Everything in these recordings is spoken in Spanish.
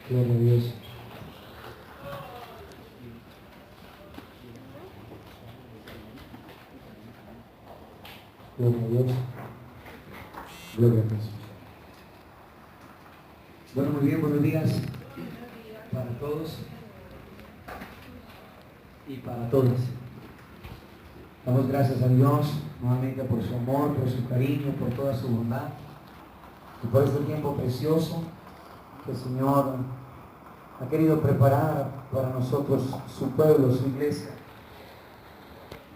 Gloria a Dios. Gloria a Dios. Gloria a Jesús. Bueno, muy bien, buenos días para todos y para todas. Damos gracias a Dios nuevamente por su amor, por su cariño, por toda su bondad y por este tiempo precioso que el Señor ha querido preparar para nosotros, su pueblo, su iglesia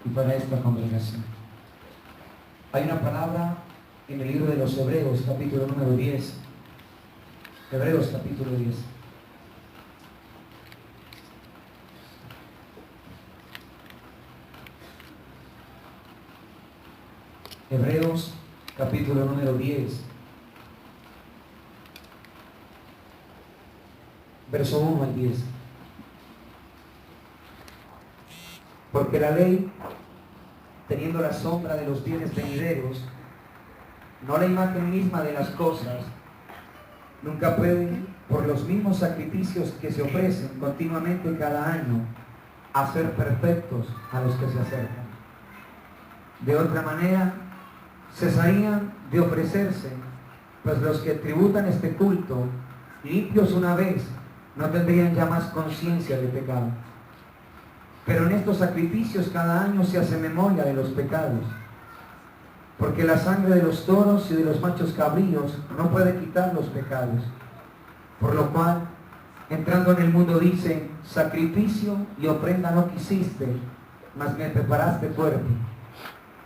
y para esta congregación. Hay una palabra en el libro de los Hebreos, capítulo número 10. Hebreos, capítulo 10. Hebreos, capítulo número 10. Verso 1 al 10. Porque la ley, teniendo la sombra de los bienes venideros, no la imagen misma de las cosas, nunca puede, por los mismos sacrificios que se ofrecen continuamente cada año, hacer perfectos a los que se acercan. De otra manera, cesarían de ofrecerse, pues los que tributan este culto, limpios una vez, no tendrían ya más conciencia de pecado. Pero en estos sacrificios cada año se hace memoria de los pecados, porque la sangre de los toros y de los machos cabríos no puede quitar los pecados. Por lo cual, entrando en el mundo dice, sacrificio y ofrenda no quisiste, mas me preparaste cuerpo.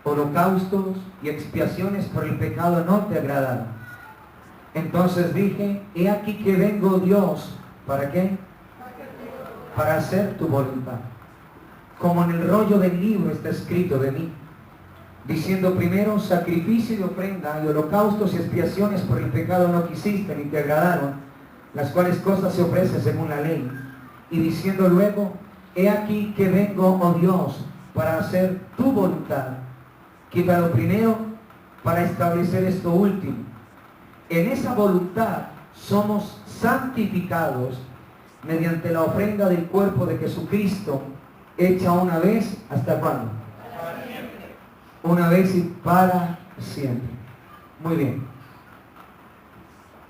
Holocaustos y expiaciones por el pecado no te agradaron. Entonces dije, he aquí que vengo, Dios, ¿para qué? Para hacer tu voluntad. Como en el rollo del libro está escrito de mí, diciendo primero, sacrificio y ofrenda y holocaustos y expiaciones por el pecado no quisiste ni te agradaron, las cuales cosas se ofrecen según la ley. Y diciendo luego, he aquí que vengo, oh Dios, para hacer tu voluntad. Quita lo primero para establecer esto último. En esa voluntad somos santificados mediante la ofrenda del cuerpo de Jesucristo, hecha una vez, ¿hasta cuándo? Una vez y para siempre. Muy bien.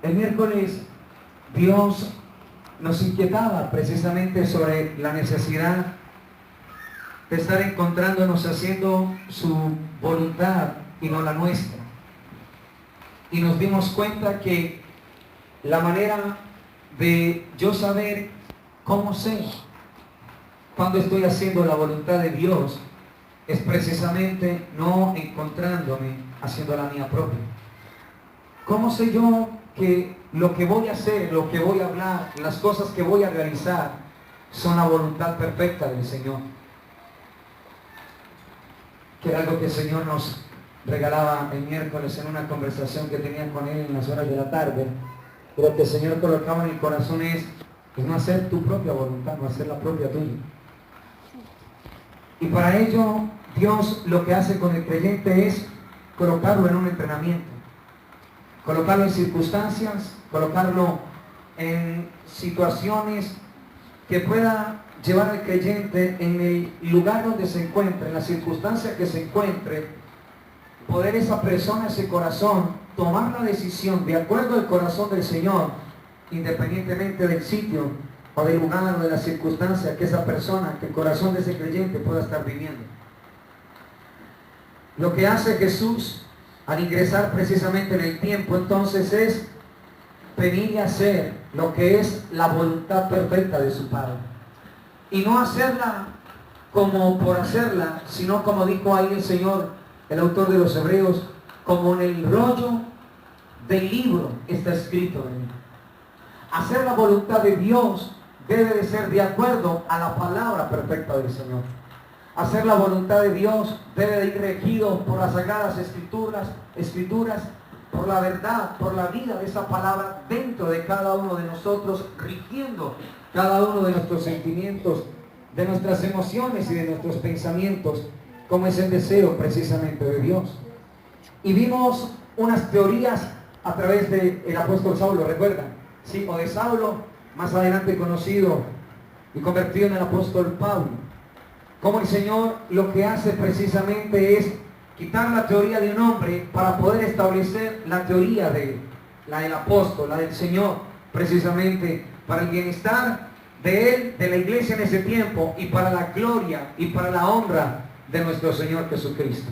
El miércoles Dios nos inquietaba precisamente sobre la necesidad de estar encontrándonos haciendo su voluntad y no la nuestra. Y nos dimos cuenta que la manera de yo saber cómo sé cuando estoy haciendo la voluntad de Dios es precisamente no encontrándome haciendo la mía propia. ¿Cómo sé yo que lo que voy a hacer, lo que voy a hablar, las cosas que voy a realizar son la voluntad perfecta del Señor? Que era algo que el Señor nos regalaba el miércoles en una conversación que tenía con Él en las horas de la tarde. Lo que el Señor colocaba en el corazón es no hacer tu propia voluntad, no hacer la propia tuya. Y para ello, Dios lo que hace con el creyente es colocarlo en un entrenamiento, colocarlo en circunstancias, colocarlo en situaciones que pueda llevar al creyente en el lugar donde se encuentre, en la circunstancia que se encuentre, poder esa persona, ese corazón, tomar la decisión de acuerdo al corazón del Señor, independientemente del sitio o del lugar o de la circunstancia que esa persona, que el corazón de ese creyente pueda estar viviendo. Lo que hace Jesús al ingresar precisamente en el tiempo entonces es venir y hacer lo que es la voluntad perfecta de su Padre. Y no hacerla como por hacerla, sino como dijo ahí el Señor, el autor de los Hebreos, como en el rollo del libro está escrito de mí. Hacer la voluntad de Dios debe de ser de acuerdo a la palabra perfecta del Señor. Hacer la voluntad de Dios debe de ir regido por las sagradas escrituras, por la verdad, por la vida de esa palabra dentro de cada uno de nosotros, rigiendo cada uno de nuestros sentimientos, de nuestras emociones y de nuestros pensamientos, como es el deseo precisamente de Dios. Y vimos unas teorías a través del apóstol Saulo, ¿recuerdan? Sí, o de Saulo más adelante conocido y convertido en el apóstol Pablo. Como el Señor lo que hace precisamente es quitar la teoría de un hombre para poder establecer la teoría de la del apóstol, la del Señor, precisamente para el bienestar de él, de la iglesia en ese tiempo, y para la gloria y para la honra de nuestro Señor Jesucristo.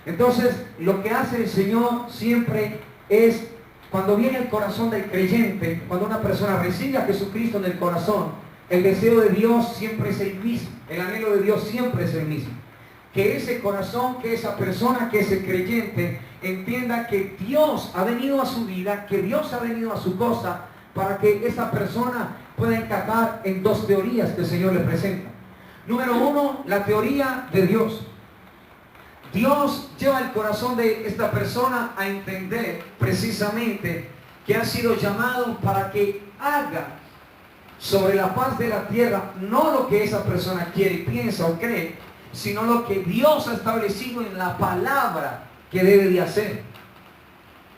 Entonces, lo que hace el Señor siempre es, cuando viene el corazón del creyente, cuando una persona recibe a Jesucristo en el corazón, el deseo de Dios siempre es el mismo, el anhelo de Dios siempre es el mismo. Que ese corazón, que esa persona, que ese creyente entienda que Dios ha venido a su vida, que Dios ha venido a su cosa, para que esa persona pueda encajar en dos teorías que el Señor le presenta. Número uno, la teoría de Dios. Dios lleva el corazón de esta persona a entender precisamente que ha sido llamado para que haga sobre la faz de la tierra no lo que esa persona quiere, piensa o cree, sino lo que Dios ha establecido en la palabra que debe de hacer.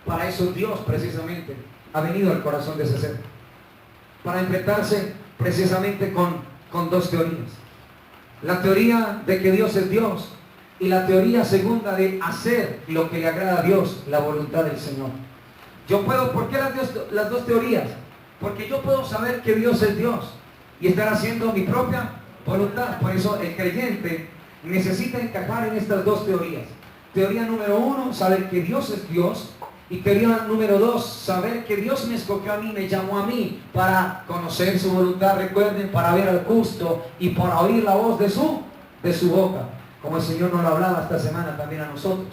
Para eso Dios precisamente ha venido al corazón de ese ser, para enfrentarse precisamente con dos teorías. La teoría de que Dios es Dios y la teoría segunda de hacer lo que le agrada a Dios, la voluntad del Señor. Yo puedo, ¿por qué las dos teorías? Porque yo puedo saber que Dios es Dios y estar haciendo mi propia voluntad. Por eso el creyente necesita encajar en estas dos teorías. Teoría número uno, saber que Dios es Dios. Y teoría número dos, saber que Dios me escogió a mí, me llamó a mí para conocer su voluntad, recuerden, para ver al justo y para oír la voz de su boca. Como el Señor nos lo hablaba esta semana también a nosotros.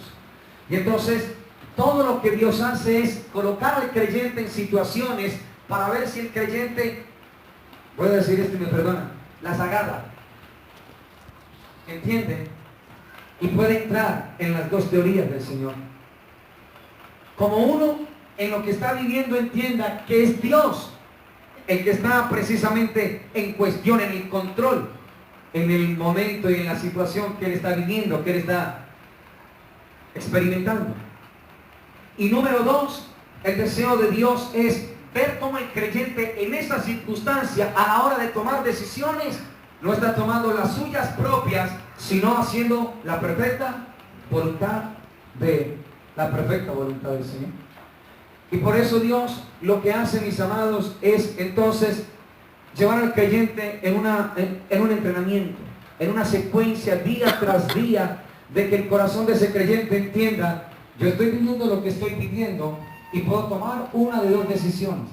Y entonces, todo lo que Dios hace es colocar al creyente en situaciones para ver si el creyente, voy a decir esto y me perdonan, las agarra. ¿Entienden? Y puede entrar en las dos teorías del Señor. Como uno en lo que está viviendo entienda que es Dios el que está precisamente en cuestión, en el control, en el momento y en la situación que él está viviendo, que él está experimentando. Y número dos, el deseo de Dios es ver cómo el creyente en esa circunstancia, a la hora de tomar decisiones, no está tomando las suyas propias, sino haciendo la perfecta voluntad del Señor. Y por eso Dios lo que hace, mis amados, es entonces llevar al creyente en un entrenamiento, en una secuencia día tras día, de que el corazón de ese creyente entienda: yo estoy viviendo lo que estoy viviendo y puedo tomar una de dos decisiones.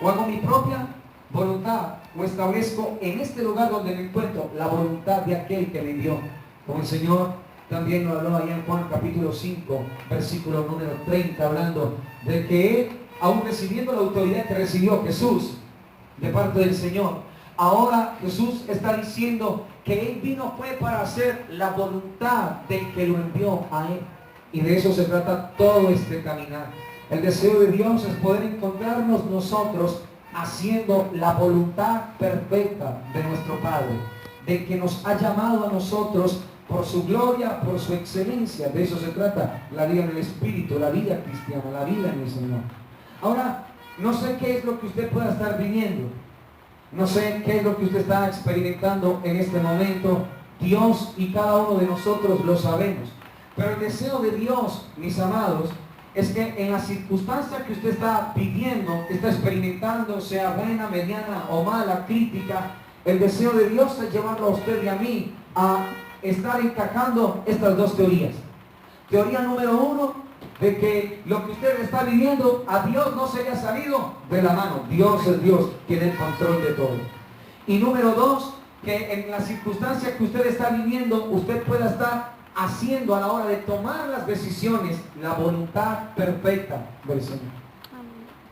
O hago mi propia voluntad, o establezco en este lugar donde me encuentro la voluntad de aquel que me envió. Como el Señor también nos habló allá en Juan capítulo 5, versículo número 30, hablando de que él, aún recibiendo la autoridad que recibió Jesús de parte del Señor, ahora Jesús está diciendo que él vino fue para hacer la voluntad del que lo envió a él. Y de eso se trata todo este caminar. El deseo de Dios es poder encontrarnos nosotros haciendo la voluntad perfecta de nuestro Padre, de que nos ha llamado a nosotros por su gloria, por su excelencia. De eso se trata la vida en el Espíritu, la vida cristiana, la vida en el Señor. Ahora, no sé qué es lo que usted pueda estar viviendo, no sé qué es lo que usted está experimentando en este momento. Dios y cada uno de nosotros lo sabemos. Pero el deseo de Dios, mis amados, es que en la circunstancia que usted está viviendo, está experimentando, sea buena, mediana o mala, crítica, el deseo de Dios es llevarlo a usted y a mí a estar encajando estas dos teorías. Teoría número uno, de que lo que usted está viviendo a Dios no se le ha salido de la mano. Dios es Dios, tiene el control de todo. Y número dos, que en la circunstancia que usted está viviendo, usted pueda estar haciendo a la hora de tomar las decisiones la voluntad perfecta del Señor.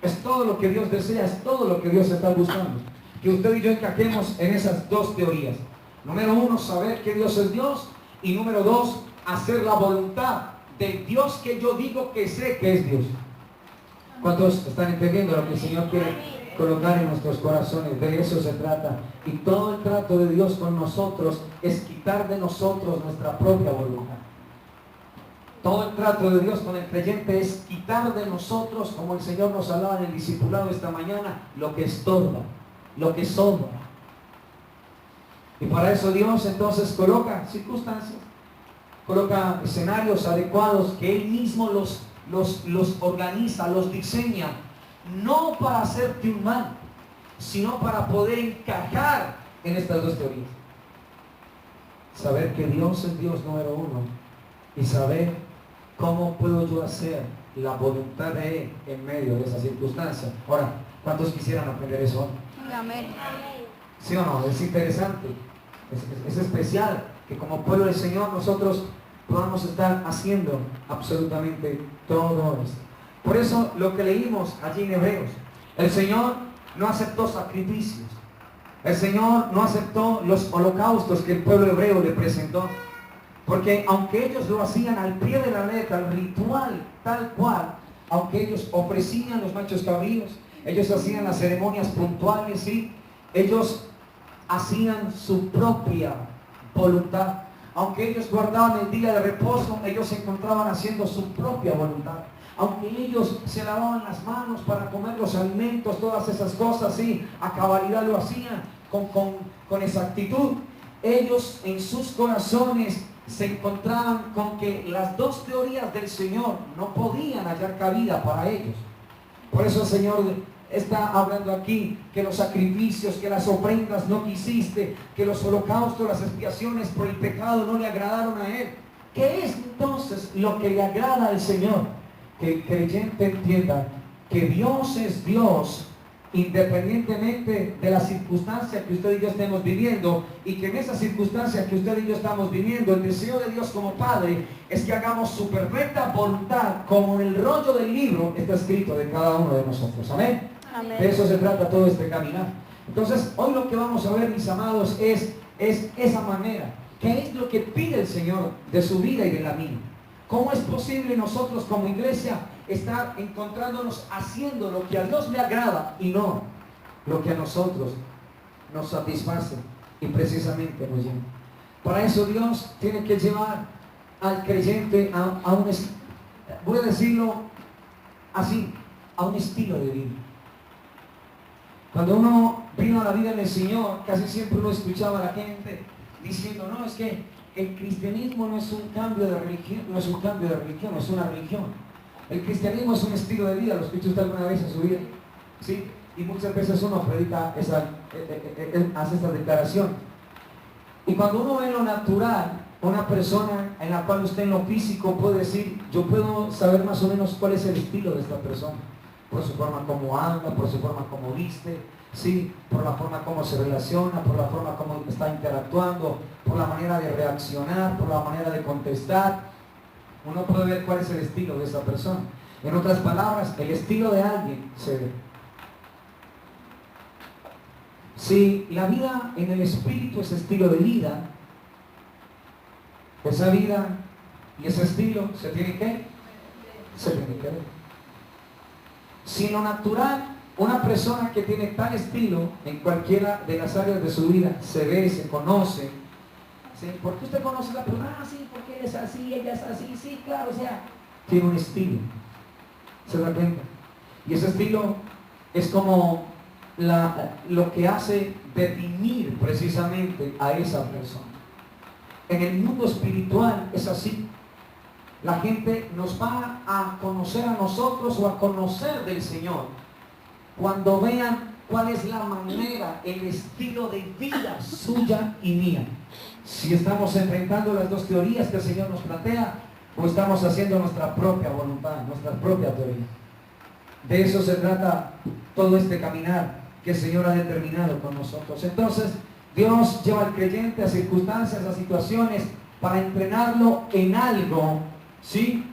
Es todo lo que Dios desea, es todo lo que Dios está buscando. Que usted y yo encajemos en esas dos teorías. Número uno, saber que Dios es Dios. Y número dos, hacer la voluntad del Dios que yo digo que sé que es Dios. ¿Cuántos están entendiendo lo que el Señor quiere colocar en nuestros corazones? De eso se trata. Y todo el trato de Dios con nosotros es quitar de nosotros nuestra propia voluntad. Todo el trato de Dios con el creyente es quitar de nosotros, como el Señor nos hablaba en el discipulado esta mañana, lo que estorba. lo que sobra. Y para eso Dios entonces coloca circunstancias, coloca escenarios adecuados que Él mismo los organiza, los diseña, no para hacerte un mal, sino para poder encajar en estas dos teorías. Saber que Dios es Dios número uno y saber cómo puedo yo hacer la voluntad de Él en medio de esa circunstancia. Ahora, ¿cuántos quisieran aprender eso? Amén. ¿Sí o no? Es interesante, es especial que como pueblo del Señor nosotros podamos estar haciendo absolutamente todo esto. Por eso lo que leímos allí en Hebreos, el Señor no aceptó sacrificios, el Señor no aceptó los holocaustos que el pueblo hebreo le presentó, porque aunque ellos lo hacían al pie de la letra, el ritual tal cual, aunque ellos ofrecían los machos cabríos, ellos hacían las ceremonias puntuales, ¿sí? Ellos hacían su propia voluntad. Aunque ellos guardaban el día de reposo, ellos se encontraban haciendo su propia voluntad. Aunque ellos se lavaban las manos para comer los alimentos, todas esas cosas, sí, a cabalidad lo hacían con exactitud. Ellos en sus corazones se encontraban con que las dos teorías del Señor no podían hallar cabida para ellos. Por eso el Señor está hablando aquí que los sacrificios, que las ofrendas no quisiste, que los holocaustos, las expiaciones por el pecado no le agradaron a Él. ¿Qué es entonces lo que le agrada al Señor? Que el creyente entienda que Dios es Dios independientemente de la circunstancia que usted y yo estemos viviendo, y que en esa circunstancia que usted y yo estamos viviendo, el deseo de Dios como Padre es que hagamos su perfecta voluntad, como en el rollo del libro está escrito de cada uno de nosotros. Amén. Amén. De eso se trata todo este caminar. Entonces hoy lo que vamos a ver, mis amados, es esa manera. ¿Qué es lo que pide el Señor de su vida y de la mía? ¿Cómo es posible nosotros como iglesia estar encontrándonos haciendo lo que a Dios le agrada y no lo que a nosotros nos satisface y precisamente nos llena? Para eso Dios tiene que llevar al creyente a un, voy a decirlo así, a un estilo de vida. Cuando uno vino a la vida del Señor, casi siempre uno escuchaba a la gente diciendo, no, es que el cristianismo no es un cambio de religión, no es un cambio de religión, es una religión. El cristianismo es un estilo de vida. ¿Lo escuchó usted alguna vez en su vida? ¿Sí? Y muchas veces uno predica hace esta declaración. Y cuando uno ve lo natural, una persona en la cual usted en lo físico puede decir, yo puedo saber más o menos cuál es el estilo de esta persona, por su forma como habla, por su forma como viste, sí, por la forma como se relaciona, por la forma como está interactuando, por la manera de reaccionar, por la manera de contestar. Uno puede ver cuál es el estilo de esa persona. En otras palabras, el estilo de alguien se ve. Si la vida en el espíritu es estilo de vida, esa vida y ese estilo se tiene que ver. Si en lo natural, una persona que tiene tal estilo en cualquiera de las áreas de su vida se ve, se conoce, ¿sí? ¿Por qué usted conoce a la persona? Ah, sí, porque él es así, ella es así, sí, claro, o sea, tiene un estilo, se da cuenta. Y ese estilo es como lo que hace definir precisamente a esa persona. En el mundo espiritual es así. La gente nos va a conocer a nosotros o a conocer del Señor cuando vean cuál es la manera, el estilo de vida suya y mía. Si estamos enfrentando las dos teorías que el Señor nos plantea, o estamos haciendo nuestra propia voluntad, nuestra propia teoría. De eso se trata todo este caminar que el Señor ha determinado con nosotros. Entonces, Dios lleva al creyente a circunstancias, a situaciones, para entrenarlo en algo, ¿sí?,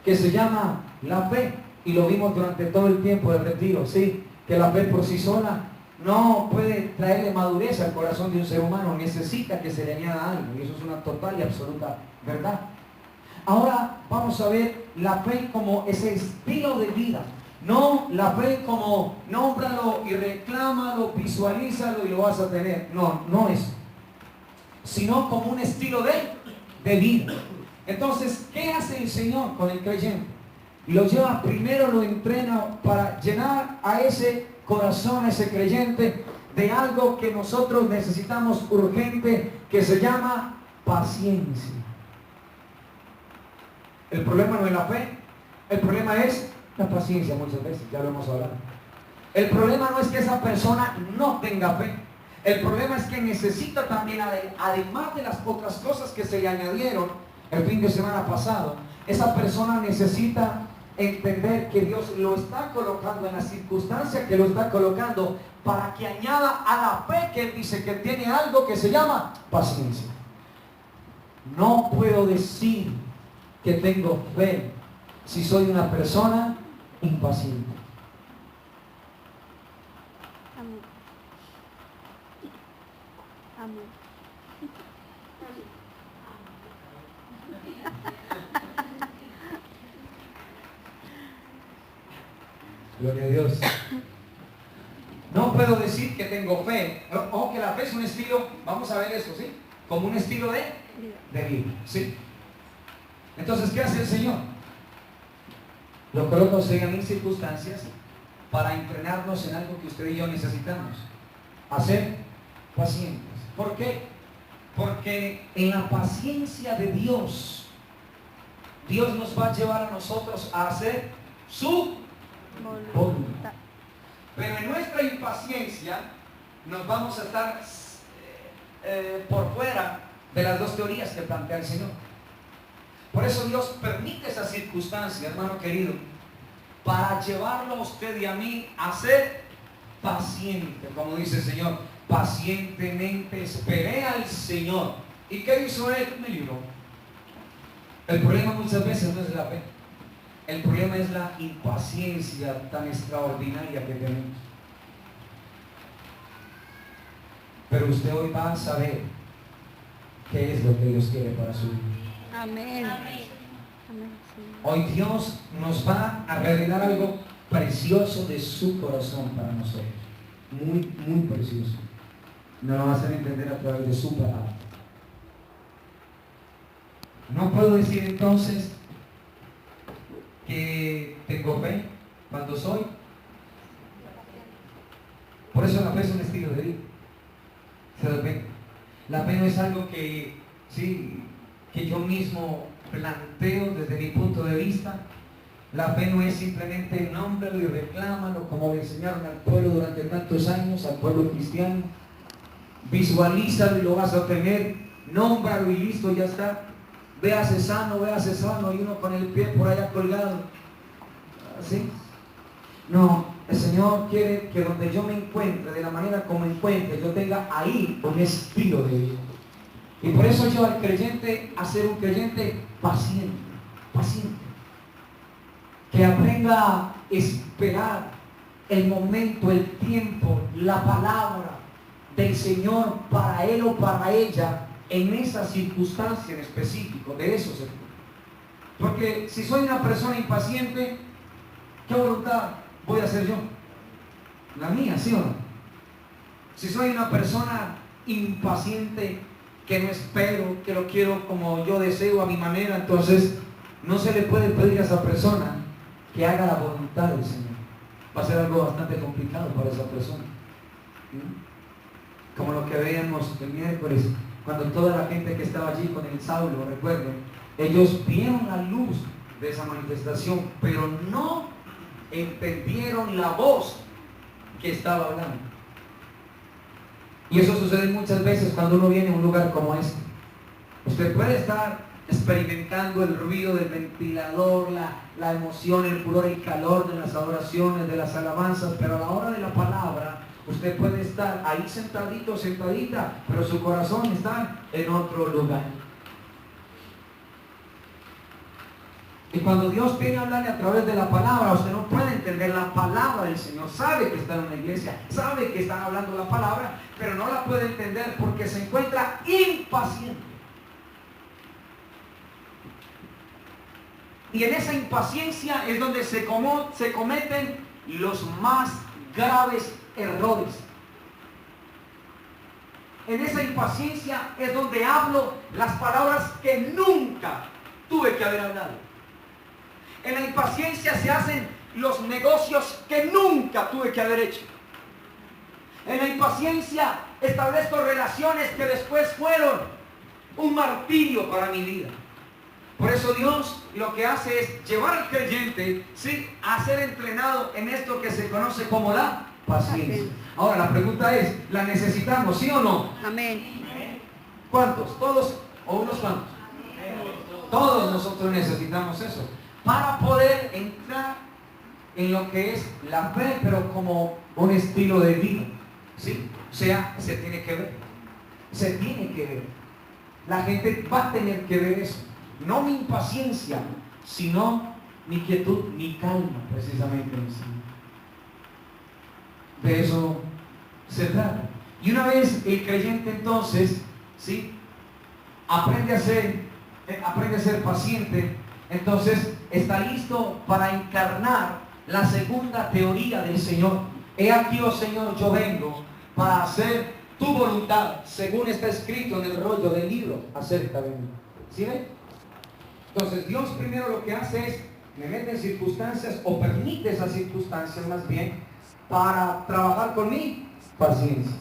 que se llama la fe. Y lo vimos durante todo el tiempo del retiro, ¿sí?, que la fe por sí sola no puede traerle madurez al corazón de un ser humano, necesita que se le añada algo, y eso es una total y absoluta verdad. Ahora vamos a ver la fe como ese estilo de vida, no la fe como nómbralo y reclámalo, visualízalo y lo vas a tener, no eso, sino como un estilo de vida. Entonces, ¿qué hace el Señor con el creyente? Lo lleva, primero lo entrena para llenar a ese corazón, a ese creyente, de algo que nosotros necesitamos urgente, que se llama paciencia. El problema no es la fe, el problema es la paciencia muchas veces, ya lo hemos hablado. El problema no es que esa persona no tenga fe, el problema es que necesita también, además de las otras cosas que se le añadieron el fin de semana pasado, esa persona necesita entender que Dios lo está colocando en la circunstancia que lo está colocando para que añada a la fe que él dice que tiene algo que se llama paciencia. No puedo decir que tengo fe si soy una persona impaciente. Amén. Amén. Gloria a Dios. No puedo decir que tengo fe. Ojo que la fe es un estilo, vamos a ver eso, ¿sí? Como un estilo de vida, ¿sí? Entonces, ¿qué hace el Señor? Lo coloca usted en circunstancias para entrenarnos en algo que usted y yo necesitamos. Hacer pacientes. ¿Por qué? Porque en la paciencia de Dios, Dios nos va a llevar a nosotros a hacer su voluntad. Pero en nuestra impaciencia nos vamos a estar por fuera de las dos teorías que plantea el Señor. Por eso Dios permite esa circunstancia, hermano querido, para llevarlo a usted y a mí a ser paciente, como dice el Señor. Pacientemente esperé al Señor. ¿Y qué hizo Él? Me libró. El problema muchas veces no es la fe. El problema es la impaciencia tan extraordinaria que tenemos. Pero usted hoy va a saber qué es lo que Dios quiere para su vida. Amén. Amén. Hoy Dios nos va a revelar algo precioso de su corazón para nosotros. Muy, muy precioso. Nos lo va a hacer entender a través de su palabra. No puedo decir entonces que tengo fe cuando soy. Por eso la fe es un estilo de vida. ¿Se da cuenta? La fe no es algo que, sí, que yo mismo planteo desde mi punto de vista. La fe no es simplemente nómbralo y reclámalo como le enseñaron al pueblo durante tantos años, al pueblo cristiano. Visualízalo y lo vas a obtener. Nómbralo y listo, ya está. Véase sano, y uno con el pie por allá colgado. ¿Sí? No, el Señor quiere que donde yo me encuentre, de la manera como me encuentre, yo tenga ahí un estilo de vida. Y por eso lleva al creyente a ser un creyente paciente, paciente. Que aprenda a esperar el momento, el tiempo, la palabra del Señor para él o para ella en esa circunstancia en específico. De eso se trata. Porque si soy una persona impaciente, ¿qué voluntad voy a hacer yo? La mía, ¿sí o no? Si soy una persona impaciente, que no espero, que lo quiero como yo deseo, a mi manera, entonces no se le puede pedir a esa persona que haga la voluntad del Señor. Va a ser algo bastante complicado para esa persona. ¿Sí? Como lo que veíamos el miércoles, cuando toda la gente que estaba allí con el Saulo, recuerden, ellos vieron la luz de esa manifestación, pero no entendieron la voz que estaba hablando. Y eso sucede muchas veces cuando uno viene a un lugar como este. Usted puede estar experimentando el ruido del ventilador, la emoción, el furor, el calor de las adoraciones, de las alabanzas, pero a la hora de la palabra, usted puede estar ahí sentadito, sentadita, pero su corazón está en otro lugar. Y cuando Dios viene a hablarle a través de la palabra, usted no puede entender la palabra del Señor. Sabe que está en una iglesia, sabe que están hablando la palabra, pero no la puede entender porque se encuentra impaciente. Y en esa impaciencia es donde se cometen los más graves errores. En esa impaciencia es donde hablo las palabras que nunca tuve que haber hablado. En la impaciencia se hacen los negocios que nunca tuve que haber hecho. En la impaciencia establezco relaciones que después fueron un martirio para mi vida. Por eso Dios lo que hace es llevar al creyente, ¿sí?, a ser entrenado en esto que se conoce como la paciencia. Ahora la pregunta es, ¿la necesitamos, sí o no? Amén. ¿Cuántos? ¿Todos o unos cuantos? Todos nosotros necesitamos eso para poder entrar en lo que es la fe, pero como un estilo de vida, ¿sí? O sea, se tiene que ver. Se tiene que ver. La gente va a tener que ver eso. No mi impaciencia, sino mi quietud, mi calma, precisamente en sí. De eso se trata. Y una vez el creyente entonces, ¿sí?, aprende a ser paciente, entonces está listo para encarnar la segunda teoría del Señor. He aquí, oh Señor, yo vengo para hacer tu voluntad, según está escrito en el rollo del libro acerca de mí. ¿Sí ven? Entonces Dios primero lo que hace es, me mete en circunstancias, o permite esas circunstancias más bien, para trabajar con mi paciencia.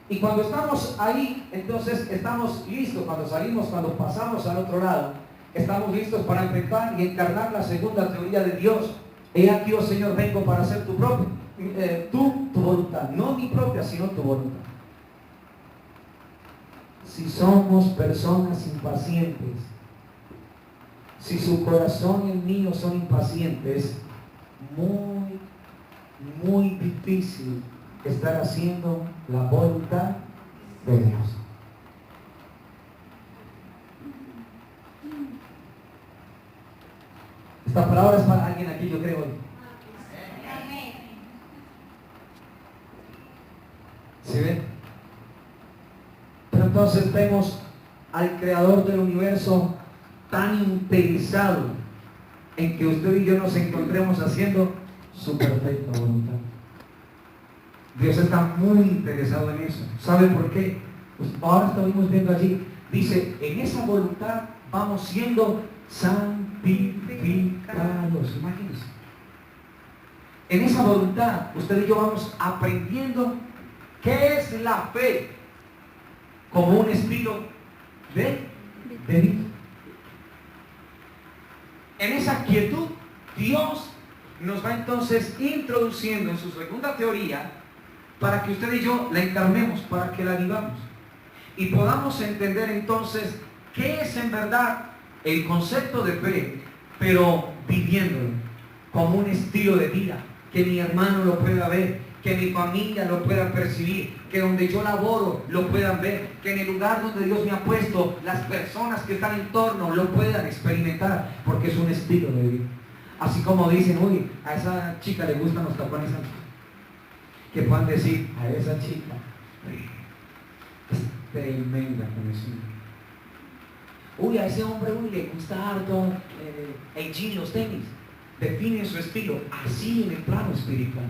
Y cuando estamos ahí, entonces estamos listos, cuando salimos, cuando pasamos al otro lado, estamos listos para enfrentar y encarnar la segunda teoría de Dios. He aquí, oh Señor, vengo para hacer tu voluntad, no mi propia, sino tu voluntad. Si somos personas impacientes, si su corazón y el mío son impacientes, muy difícil estar haciendo la voluntad de Dios. Esta palabra es para alguien aquí, yo creo hoy. ¿Sí ven? Pero entonces vemos al creador del universo tan interesado en que usted y yo nos encontremos haciendo su perfecta voluntad. Dios está muy interesado en eso. ¿Sabe por qué? Pues ahora estamos viendo allí. Dice, en esa voluntad vamos siendo santificados. Imagínense. En esa voluntad, usted y yo vamos aprendiendo qué es la fe como un estilo de vida. En esa quietud, Dios nos va entonces introduciendo en su segunda teoría para que usted y yo la encarnemos, para que la vivamos y podamos entender entonces qué es en verdad el concepto de fe, pero viviéndolo como un estilo de vida, que mi hermano lo pueda ver, que mi familia lo pueda percibir, que donde yo laboro lo puedan ver, que en el lugar donde Dios me ha puesto, las personas que están en torno lo puedan experimentar, porque es un estilo de vida. Así como dicen, uy, a esa chica le gustan los tacones anchos, que puedan decir, a esa chica es tremenda con eso. Uy, a ese hombre, uy, le gusta harto el jean, los tenis. Definen su estilo, así en el plano espiritual.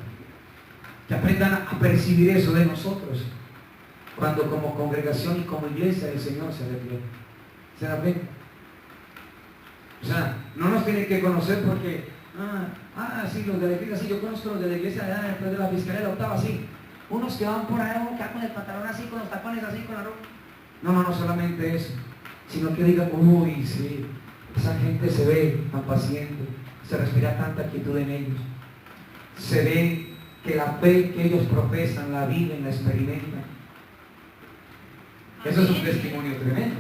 Que aprendan a percibir eso de nosotros, cuando como congregación y como iglesia del Señor se refiere. ¿Se da cuenta? O sea, no nos tienen que conocer porque, sí, los de la iglesia, sí, yo conozco los de la iglesia allá después de la fiscalía de la octava, sí. Unos que van por ahí, uno que va con el pantalón así, con los tacones así, con la ropa. No solamente eso, sino que digan, uy, sí, esa gente se ve tan paciente, se respira tanta quietud en ellos, se ve que la fe que ellos profesan, la viven, la experimentan. Eso es un testimonio tremendo,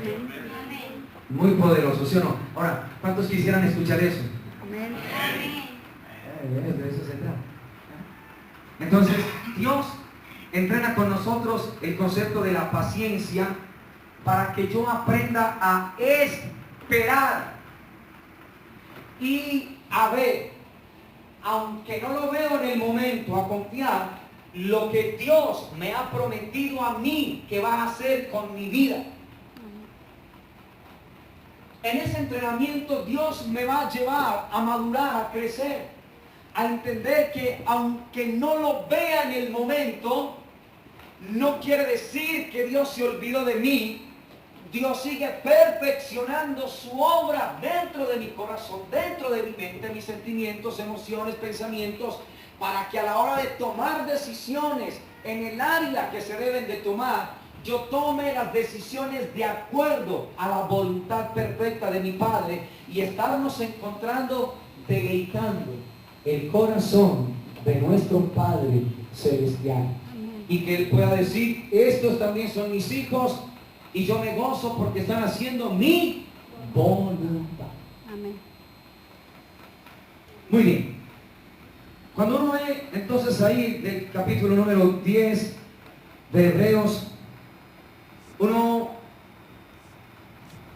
muy poderoso, ¿sí o no? Ahora, ¿cuántos quisieran escuchar eso? Amén. De eso se trata. Entonces, Dios entrena con nosotros el concepto de la paciencia para que yo aprenda a esperar y a ver, aunque no lo veo en el momento, a confiar lo que Dios me ha prometido a mí que va a hacer con mi vida. En ese entrenamiento Dios me va a llevar a madurar, a crecer, a entender que aunque no lo vea en el momento, no quiere decir que Dios se olvidó de mí. Dios sigue perfeccionando su obra dentro de mi corazón, dentro de mi mente, mis sentimientos, emociones, pensamientos, para que a la hora de tomar decisiones en el área que se deben de tomar, yo tome las decisiones de acuerdo a la voluntad perfecta de mi Padre y estarnos encontrando, deleitando el corazón de nuestro Padre Celestial. Amén. Y que Él pueda decir, estos también son mis hijos y yo me gozo porque están haciendo mi voluntad. Amén. Muy bien. Cuando uno ve entonces ahí del capítulo número 10 de Hebreos, uno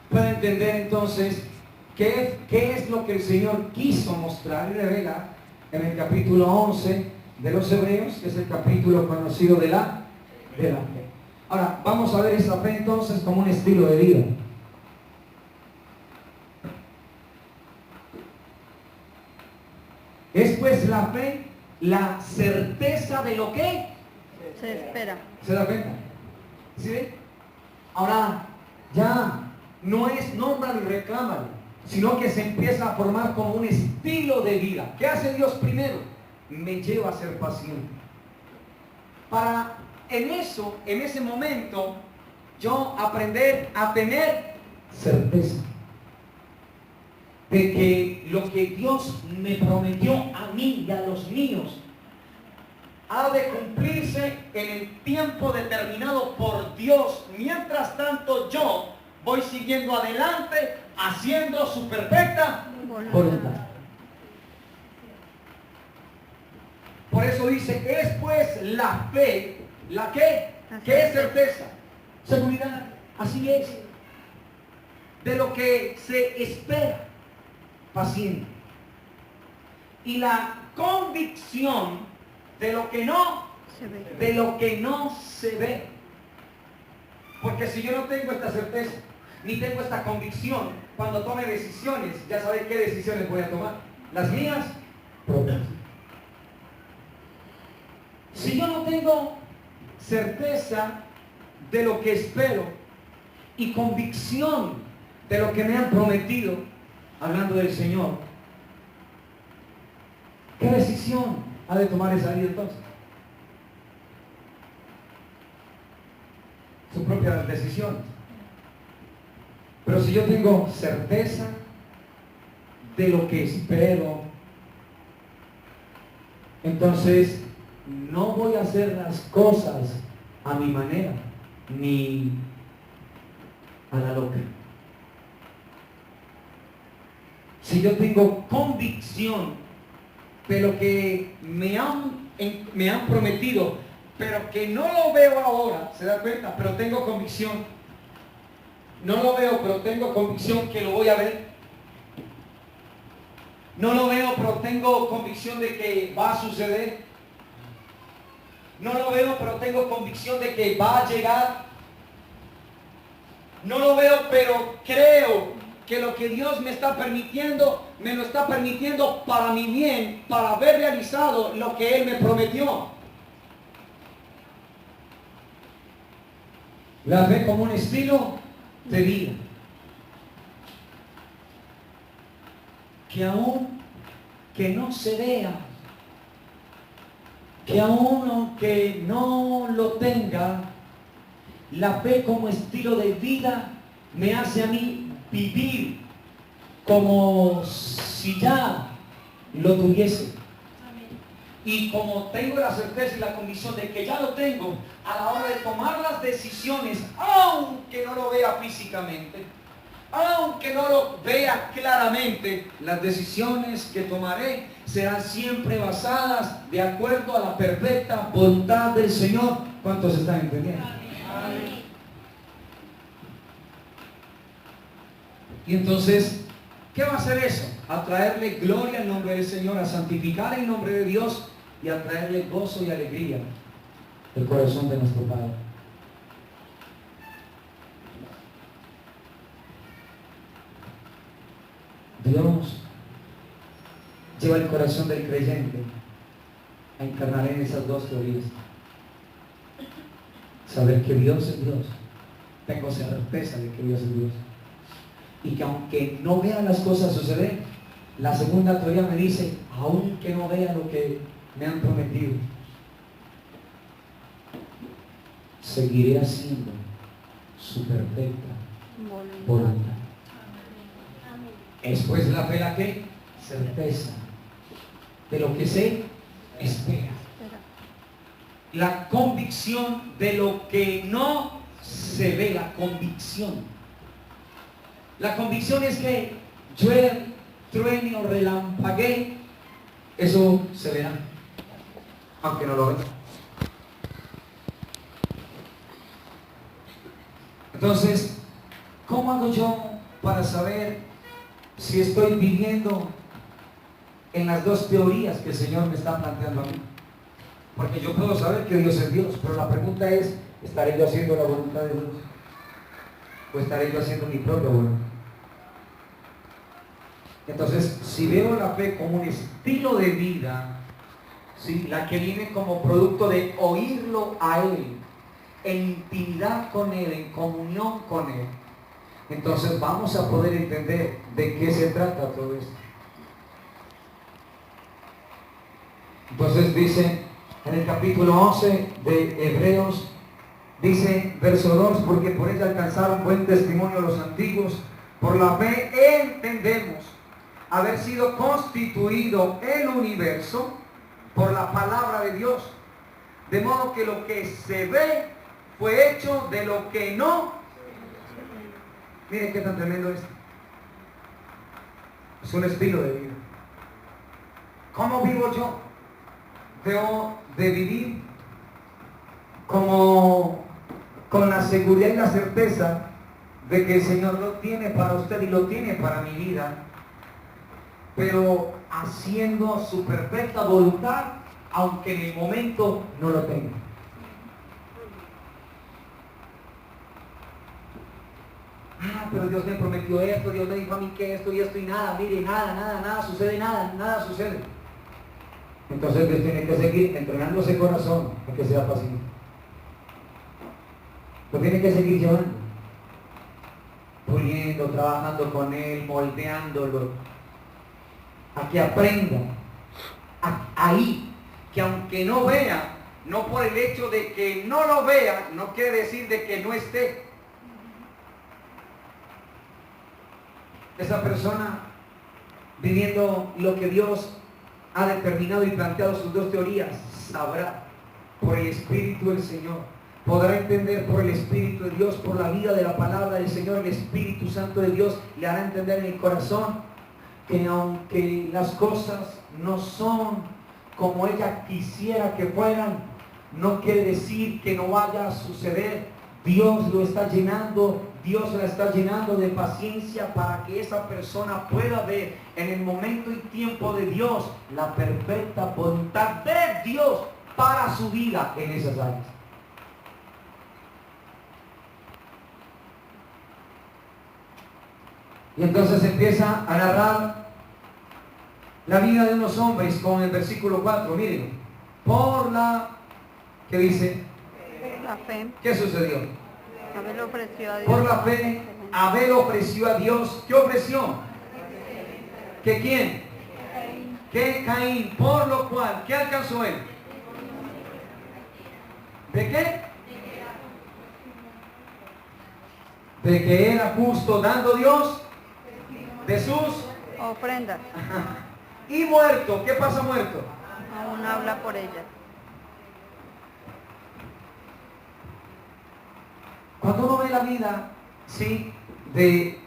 puede entender entonces qué es lo que el Señor quiso mostrar y revela en el capítulo 11 de los Hebreos, que es el capítulo conocido de la fe. Ahora, vamos a ver esa fe entonces como un estilo de vida. Es pues la fe, la certeza de lo que Se espera. se da cuenta. ¿Sí ve? Ahora, ya no es nómbralo y reclámalo, sino que se empieza a formar como un estilo de vida. ¿Qué hace Dios primero? Me lleva a ser paciente. Para en ese momento, yo aprender a tener certeza de que lo que Dios me prometió a mí y a los míos ha de cumplirse en el tiempo determinado por Dios. Mientras tanto yo voy siguiendo adelante haciendo su perfecta voluntad. Por eso dice, es pues la fe, ¿la qué? ¿Qué es certeza? Seguridad, así es. De lo que se espera, paciente. Y la convicción de lo que no Se ve. de lo que no se ve. Porque si yo no tengo esta certeza, ni tengo esta convicción, cuando tome decisiones, ya sabéis qué decisiones voy a tomar. Las mías propias. Si yo no tengo certeza de lo que espero y convicción de lo que me han prometido, hablando del Señor, ¿qué decisión ha de tomar esa vida entonces? Sus propias decisiones. Pero si yo tengo certeza de lo que espero, entonces no voy a hacer las cosas a mi manera, ni a la loca. Si yo tengo convicción de lo que me han prometido, pero que no lo veo ahora, ¿se da cuenta? Pero tengo convicción. No lo veo, pero tengo convicción que lo voy a ver. No lo veo, pero tengo convicción de que va a suceder. No lo veo, pero tengo convicción de que va a llegar. No lo veo, pero creo que lo que Dios me está permitiendo, me lo está permitiendo para mi bien, para haber realizado lo que Él me prometió. La fe como un estilo de vida. Que aún que no se vea, que aún que no lo tenga, la fe como estilo de vida me hace a mí vivir como si ya lo tuviese. Y como tengo la certeza y la convicción de que ya lo tengo, a la hora de tomar las decisiones, aunque no lo vea físicamente, aunque no lo vea claramente, las decisiones que tomaré serán siempre basadas de acuerdo a la perfecta voluntad del Señor. ¿Cuántos están entendiendo? Amén. Y entonces, ¿qué va a hacer eso? A traerle gloria al nombre del Señor, a santificar el nombre de Dios y a traerle gozo y alegría al corazón de nuestro Padre. Dios lleva el corazón del creyente a encarnar en esas dos teorías. Saber que Dios es Dios. Tengo certeza de que Dios es Dios. Y que aunque no vea las cosas suceder, la segunda teoría me dice, aunque no vea lo que me han prometido, seguiré haciendo su perfecta voluntad. Es pues la fe la que certeza de lo que se espera, la convicción de lo que no se ve. La convicción es que llueve, truene o relampaguee, eso se verá, aunque no lo veas. Entonces, ¿cómo hago yo para saber si estoy viviendo en las dos teorías que el Señor me está planteando a mí? Porque yo puedo saber que Dios es Dios, pero la pregunta es, ¿estaré yo haciendo la voluntad de Dios? ¿O estaré yo haciendo mi propia voluntad? Entonces, si veo la fe como un estilo de vida, ¿sí?, la que viene como producto de oírlo a Él, en intimidad con Él, en comunión con Él, entonces vamos a poder entender de qué se trata todo esto. Entonces dice en el capítulo 11 de Hebreos, dice verso 2, porque por ella alcanzaron buen testimonio los antiguos, por la fe entendemos haber sido constituido el universo por la palabra de Dios, de modo que lo que se ve fue hecho de lo que no. Miren qué tan tremendo es. Es un estilo de vida. ¿Cómo vivo yo? Debo de vivir como con la seguridad y la certeza de que el Señor lo tiene para usted y lo tiene para mi vida, pero haciendo su perfecta voluntad, aunque en el momento no lo tenga. Pero Dios me prometió esto, Dios me dijo a mí que esto y esto y nada, mire, nada sucede, nada sucede. Entonces Dios tiene que seguir entrenando ese corazón a que sea paciente. Lo tiene que seguir llevando, puliendo, trabajando con Él, moldeándolo, a que aprenda, ahí, que aunque no vea, no por el hecho de que no lo vea, no quiere decir de que no esté. Esa persona viviendo lo que Dios ha determinado y planteado sus dos teorías, sabrá por el Espíritu del Señor, podrá entender por el Espíritu de Dios, por la vida de la palabra del Señor, el Espíritu Santo de Dios le hará entender en el corazón que aunque las cosas no son como ella quisiera que fueran, no quiere decir que no vaya a suceder. Dios lo está llenando, Dios la está llenando de paciencia para que esa persona pueda ver en el momento y tiempo de Dios la perfecta voluntad de Dios para su vida en esas áreas. Y entonces empieza a narrar la vida de unos hombres con el versículo 4, miren, por la, ¿qué dice? La fe. ¿Qué sucedió? Abel ofreció a Dios. Por la fe, Abel ofreció a Dios. ¿Qué ofreció? ¿Que quién? Que Caín. Por lo cual, ¿qué alcanzó él? ¿De qué? De que era justo dando Dios de sus ofrendas. Y muerto. ¿Qué pasa muerto? Aún habla por ella. Cuando uno ve la vida, sí, de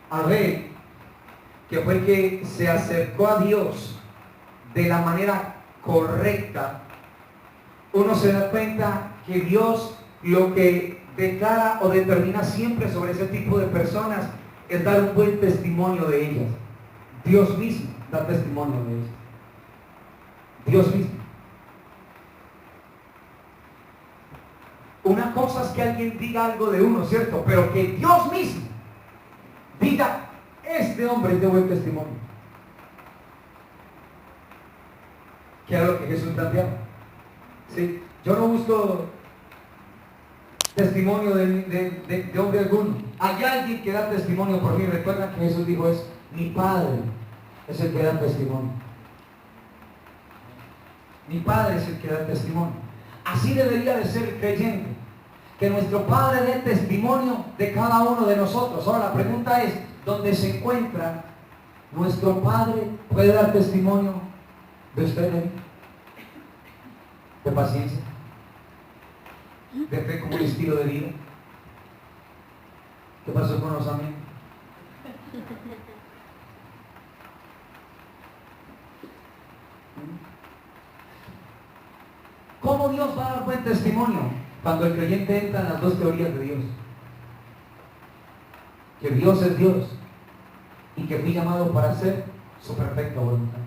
Abel, que fue el que se acercó a Dios de la manera correcta, uno se da cuenta que Dios lo que declara o determina siempre sobre ese tipo de personas es dar un buen testimonio de ellas. Dios mismo da testimonio de ellas. Dios mismo. Una cosa es que alguien diga algo de uno, ¿cierto? Pero que Dios mismo diga, este hombre es de buen testimonio. Que era lo que Jesús planteaba. ¿Sí? Yo no busco testimonio de hombre alguno. Hay alguien que da testimonio por mí. Recuerda que Jesús dijo es, mi Padre es el que da testimonio. Mi Padre es el que da testimonio. Así debería de ser el creyente. Que nuestro Padre dé testimonio de cada uno de nosotros. Ahora la pregunta es, ¿dónde se encuentra nuestro Padre? ¿Puede dar testimonio de usted, de paciencia, de fe como un estilo de vida? ¿Qué pasó con los amigos? ¿Cómo Dios va a dar buen testimonio? Cuando el creyente entra en las dos teorías de Dios. Que Dios es Dios y que fui llamado para hacer su perfecta voluntad.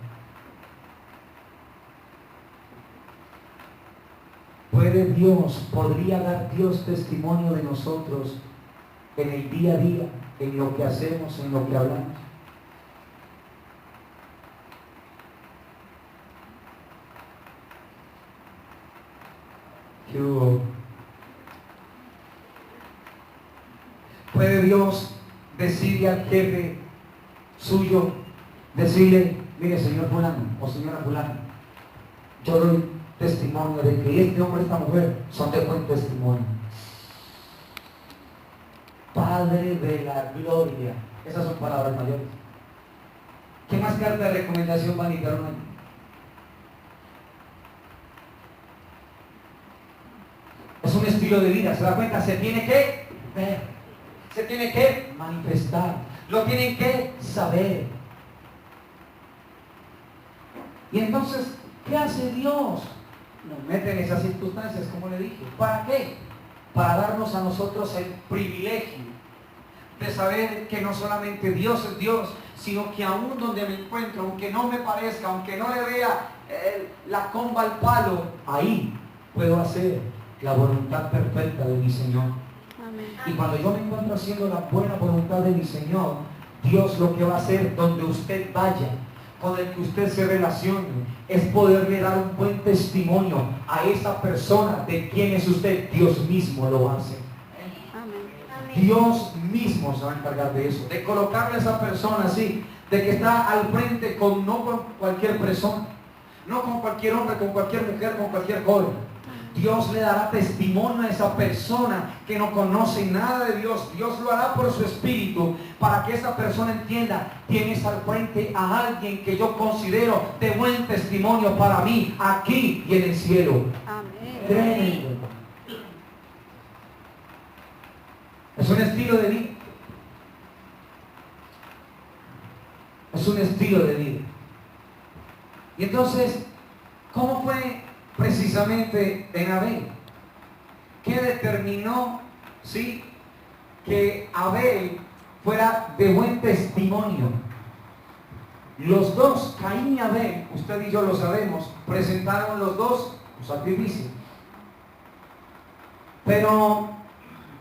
¿Podría dar Dios testimonio de nosotros en el día a día, en lo que hacemos, en lo que hablamos? ¿Qué hubo? ¿Puede Dios decirle al jefe suyo, decirle, mire señor fulano o señora fulano, yo doy testimonio de que este hombre y esta mujer son de buen testimonio? Padre de la gloria. Esas son palabras mayores. ¿Qué más carta de recomendación van a indicar un año? Es un estilo de vida, ¿se da cuenta? Se tiene que ver, se tiene que manifestar, lo tienen que saber. Y entonces, ¿qué hace Dios? Nos mete en esas circunstancias, como le dije. ¿Para qué? Para darnos a nosotros el privilegio de saber que no solamente Dios es Dios, sino que aún donde me encuentro, aunque no me parezca, aunque no le vea la comba al palo, ahí puedo hacer la voluntad perfecta de mi Señor. Amén. Y cuando yo me encuentro haciendo la buena voluntad de mi Señor, Dios lo que va a hacer donde usted vaya, con el que usted se relacione, es poderle dar un buen testimonio a esa persona de quién es usted. Dios mismo lo hace. Amén. Dios mismo se va a encargar de eso, de colocarle a esa persona así, de que está al frente no con cualquier persona, no con cualquier hombre, con cualquier mujer, con cualquier joven. Dios le dará testimonio a esa persona que no conoce nada de Dios. Dios lo hará por su espíritu para que esa persona entienda, tienes al frente a alguien que yo considero de buen testimonio para mí, aquí y en el cielo. Amén. Tremendo. Es un estilo de vida. Es un estilo de vida. Y entonces, ¿cómo fue precisamente en Abel? ¿Qué determinó, sí, que Abel fuera de buen testimonio? Los dos, Caín y Abel, usted y yo lo sabemos, presentaron los dos un sacrificio. Pero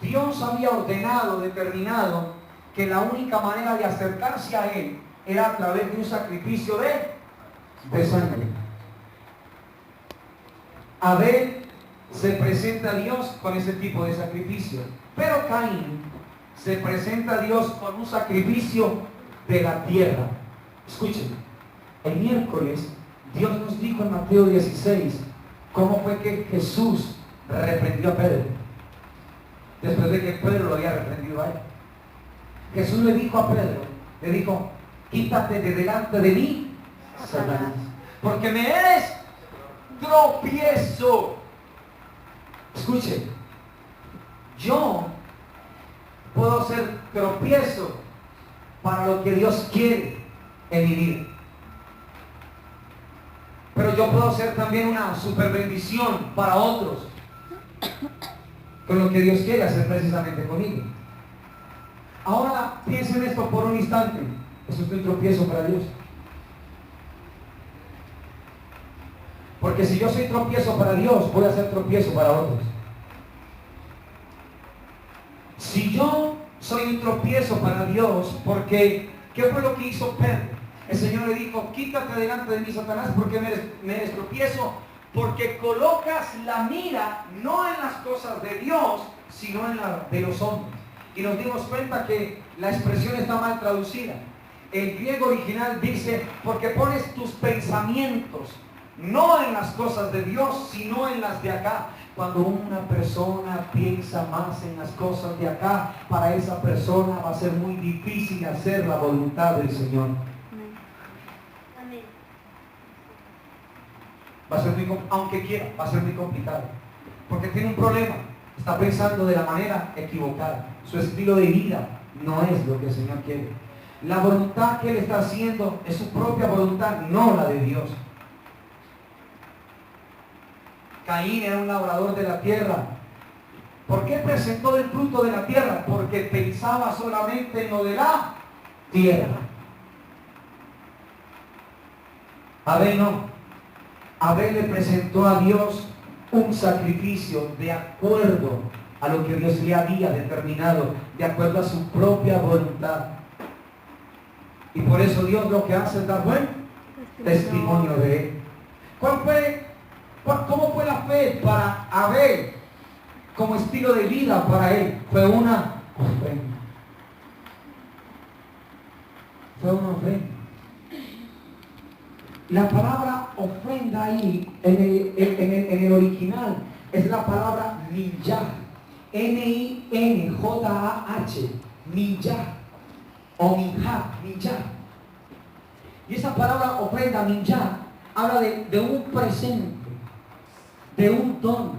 Dios había ordenado, determinado, que la única manera de acercarse a Él era a través de un sacrificio de sangre. Abel se presenta a Dios con ese tipo de sacrificio, pero Caín se presenta a Dios con un sacrificio de la tierra. Escuchen, el miércoles Dios nos dijo en Mateo 16 cómo fue que Jesús reprendió a Pedro, después de que Pedro lo había reprendido a él. Jesús le dijo a Pedro, le dijo, quítate de delante de mí, Satanás, porque me eres tropiezo. Escuche, yo puedo ser tropiezo para lo que Dios quiere en mi vida, pero yo puedo ser también una super bendición para otros con lo que Dios quiere hacer precisamente conmigo. Ahora piensen esto por un instante. ¿Es usted un tropiezo para Dios? Porque si yo soy tropiezo para Dios, voy a ser tropiezo para otros. Si yo soy un tropiezo para Dios, porque ¿qué fue lo que hizo Pedro? El Señor le dijo, quítate delante de mí, Satanás, porque me eres tropiezo, porque colocas la mira no en las cosas de Dios, sino en la de los hombres. Y nos dimos cuenta que la expresión está mal traducida. El griego original dice, porque pones tus pensamientos no en las cosas de Dios, sino en las de acá. Cuando una persona piensa más en las cosas de acá, para esa persona va a ser muy difícil hacer la voluntad del Señor. Va a ser aunque quiera, va a ser muy complicado. Porque tiene un problema. Está pensando de la manera equivocada. Su estilo de vida no es lo que el Señor quiere. La voluntad que Él está haciendo es su propia voluntad, no la de Dios. Caín era un labrador de la tierra. ¿Por qué presentó el fruto de la tierra? Porque pensaba solamente en lo de la tierra. Abel no. Abel le presentó a Dios un sacrificio de acuerdo a lo que Dios le había determinado, de acuerdo a su propia voluntad. Y por eso Dios lo que hace es dar buen testimonio de Él. ¿Cómo fue la fe para Abel? Como estilo de vida para él, fue una ofrenda. Fue una ofrenda. La palabra ofrenda ahí, en el original, es la palabra minjah. Minjah. Minjah. O minjah. Y esa palabra ofrenda, minjah, habla de un presente, de un don.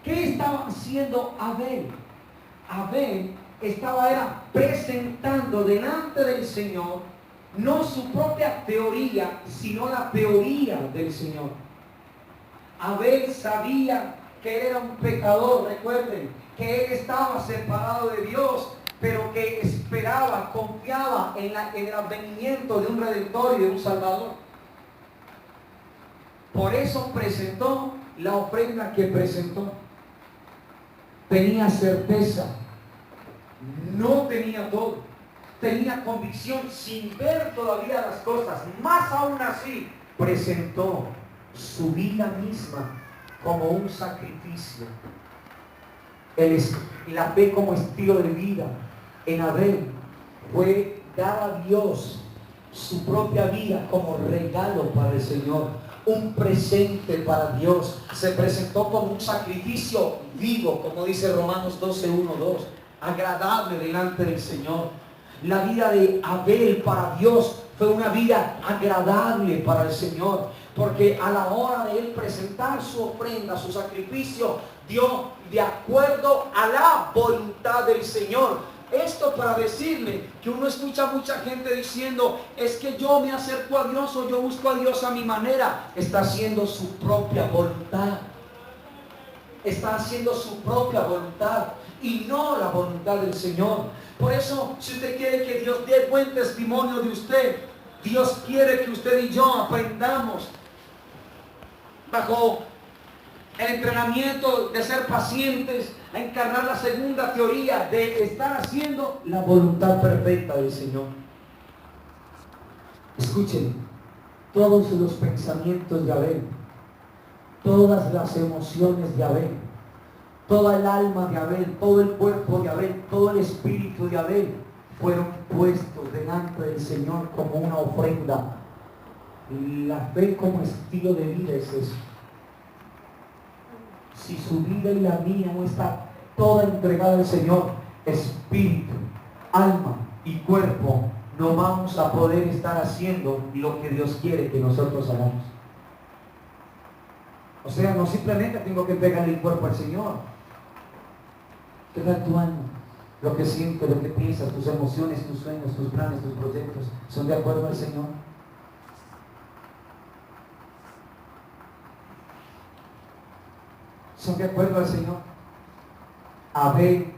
¿Qué estaba haciendo Abel? Abel era presentando delante del Señor no su propia teoría, sino la teoría del Señor. Abel sabía que él era un pecador, recuerden, que él estaba separado de Dios, pero que esperaba, confiaba en el advenimiento de un Redentor y de un Salvador. Por eso presentó la ofrenda que presentó. Tenía certeza, no tenía todo, tenía convicción sin ver todavía las cosas, más aún así presentó su vida misma como un sacrificio. La fe como estilo de vida en Abel fue dar a Dios su propia vida como regalo para el Señor. Un presente para Dios. Se presentó como un sacrificio vivo, como dice Romanos 12:1-2, agradable delante del Señor. La vida de Abel para Dios fue una vida agradable para el Señor, porque a la hora de él presentar su ofrenda, su sacrificio, dio de acuerdo a la voluntad del Señor. Esto para decirle que uno escucha a mucha gente diciendo, es que yo me acerco a Dios o yo busco a Dios a mi manera. Está haciendo su propia voluntad. Está haciendo su propia voluntad y no la voluntad del Señor. Por eso, si usted quiere que Dios dé buen testimonio de usted, Dios quiere que usted y yo aprendamos bajo el entrenamiento de ser pacientes, a encarnar la segunda teoría de estar haciendo la voluntad perfecta del Señor. Escuchen, todos los pensamientos de Abel, todas las emociones de Abel, toda el alma de Abel, todo el cuerpo de Abel, todo el espíritu de Abel fueron puestos delante del Señor como una ofrenda. La fe como estilo de vida es eso. Si su vida y la mía no está toda entregada al Señor, espíritu, alma y cuerpo, no vamos a poder estar haciendo lo que Dios quiere que nosotros hagamos. O sea, no simplemente tengo que entregarle el cuerpo al Señor. ¿Qué tal tu alma? Lo que sientes, lo que piensas, tus emociones, tus sueños, tus planes, tus proyectos, ¿son de acuerdo al Señor? ¿Son de acuerdo al Señor? Abel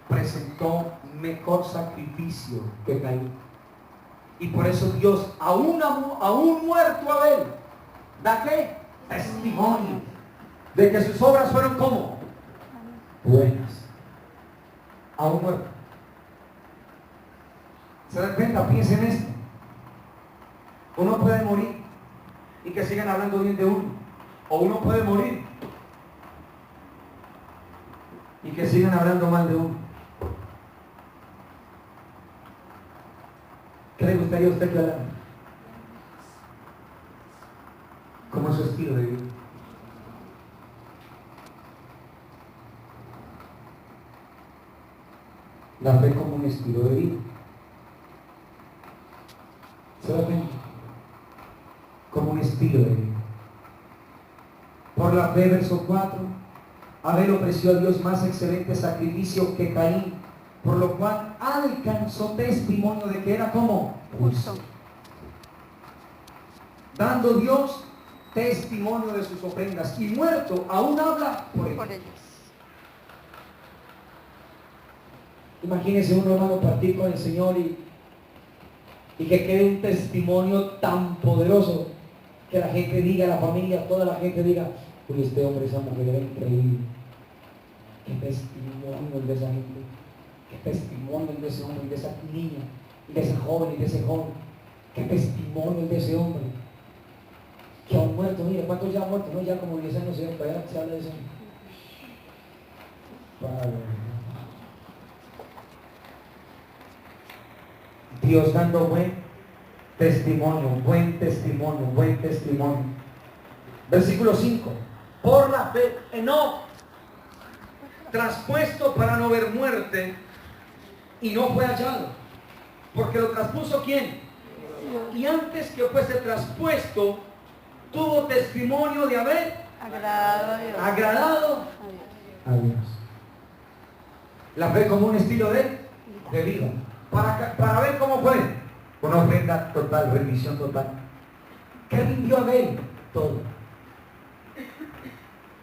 presentó mejor sacrificio que Caín. Y por eso Dios, aún muerto Abel, ¿da qué? Testimonio de que sus obras fueron como buenas. Aún muerto. ¿Se dan cuenta? Piensen en esto. Uno puede morir y que sigan hablando bien de uno. O uno puede morir y que sigan hablando mal de uno. ¿Qué le gustaría a usted que hablara? ¿Cómo es su estilo de vida? La fe como un estilo de vida. Solamente como un estilo de vida. Por la fe, verso 4, Abel ofreció a Dios más excelente sacrificio que Caín, por lo cual alcanzó testimonio de que era como justo, dando Dios testimonio de sus ofrendas, y muerto aún habla por ellos. Imagínese un hermano partir con el Señor y que quede un testimonio tan poderoso que la gente diga, la familia, toda la gente diga, uy, este hombre, esa mujer era increíble. Qué testimonio el de esa gente, qué testimonio el de ese hombre, y de esa niña, y de ese joven, y de ese joven, qué testimonio el de ese hombre que han muerto. Mira, ¿cuántos ya han muerto? No, ya como 10 años se habla de eso. Dios dando buen testimonio, buen testimonio, buen testimonio. Versículo 5. Por la fe, Enoc, traspuesto para no ver muerte, y no fue hallado. Porque lo traspuso ¿quién? Y antes que fuese traspuesto, tuvo testimonio de haber agradado a Dios. La fe como un estilo de vida. Para ver cómo fue. Una ofrenda total, rendición total. ¿Qué rindió Abel? Todo.